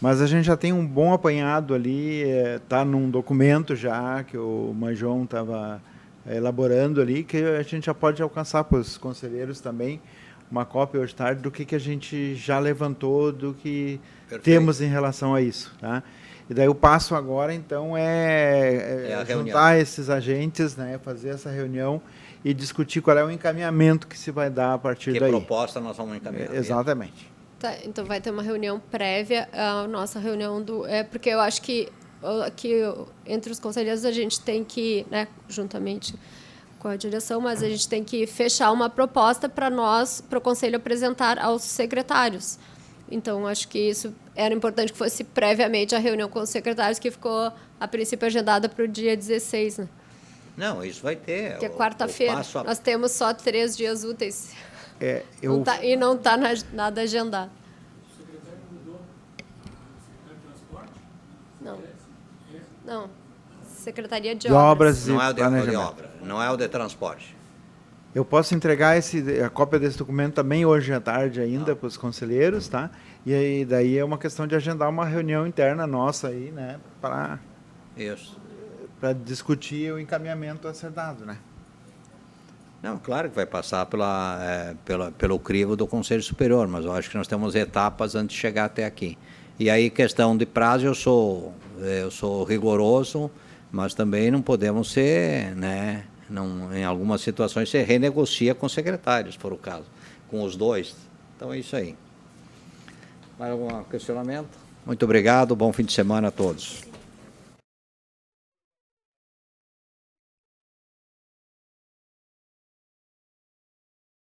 mas a gente já tem um bom apanhado ali, está num documento já que o Manjão estava elaborando ali, que a gente já pode alcançar para os conselheiros também, uma cópia hoje de tarde do que a gente já levantou, do que Perfeito. Temos em relação a isso, tá? E daí o passo agora, então, é juntar esses agentes, né, fazer essa reunião e discutir qual é o encaminhamento que se vai dar a partir daí. Que proposta nós vamos encaminhar. Exatamente. Tá, então vai ter uma reunião prévia à nossa reunião porque eu acho que aqui entre os conselheiros a gente tem que, né, juntamente com a direção, mas a gente tem que fechar uma proposta para o conselho apresentar aos secretários. Então, acho que isso era importante que fosse previamente a reunião com os secretários, que ficou, a princípio, agendada para o dia 16, né? Não, isso vai ter. Que é quarta-feira. Nós temos só 3 dias úteis. E não está nada agendado. O secretário mudou? O secretário de transporte? Não. Não. Secretaria de Obras. Não é o de obra, não é o de transporte. Eu posso entregar a cópia desse documento também hoje à tarde ainda para os conselheiros, tá? E aí, daí é uma questão de agendar uma reunião interna nossa aí, né? Para discutir o encaminhamento a ser dado, né? Não, claro que vai passar pelo crivo do Conselho Superior, mas eu acho que nós temos etapas antes de chegar até aqui. E aí, questão de prazo, eu sou rigoroso, mas também não podemos ser, né? Não, em algumas situações você renegocia com secretários, se for o caso, com os dois. Então é isso aí. Mais algum questionamento? Muito obrigado, bom fim de semana a todos.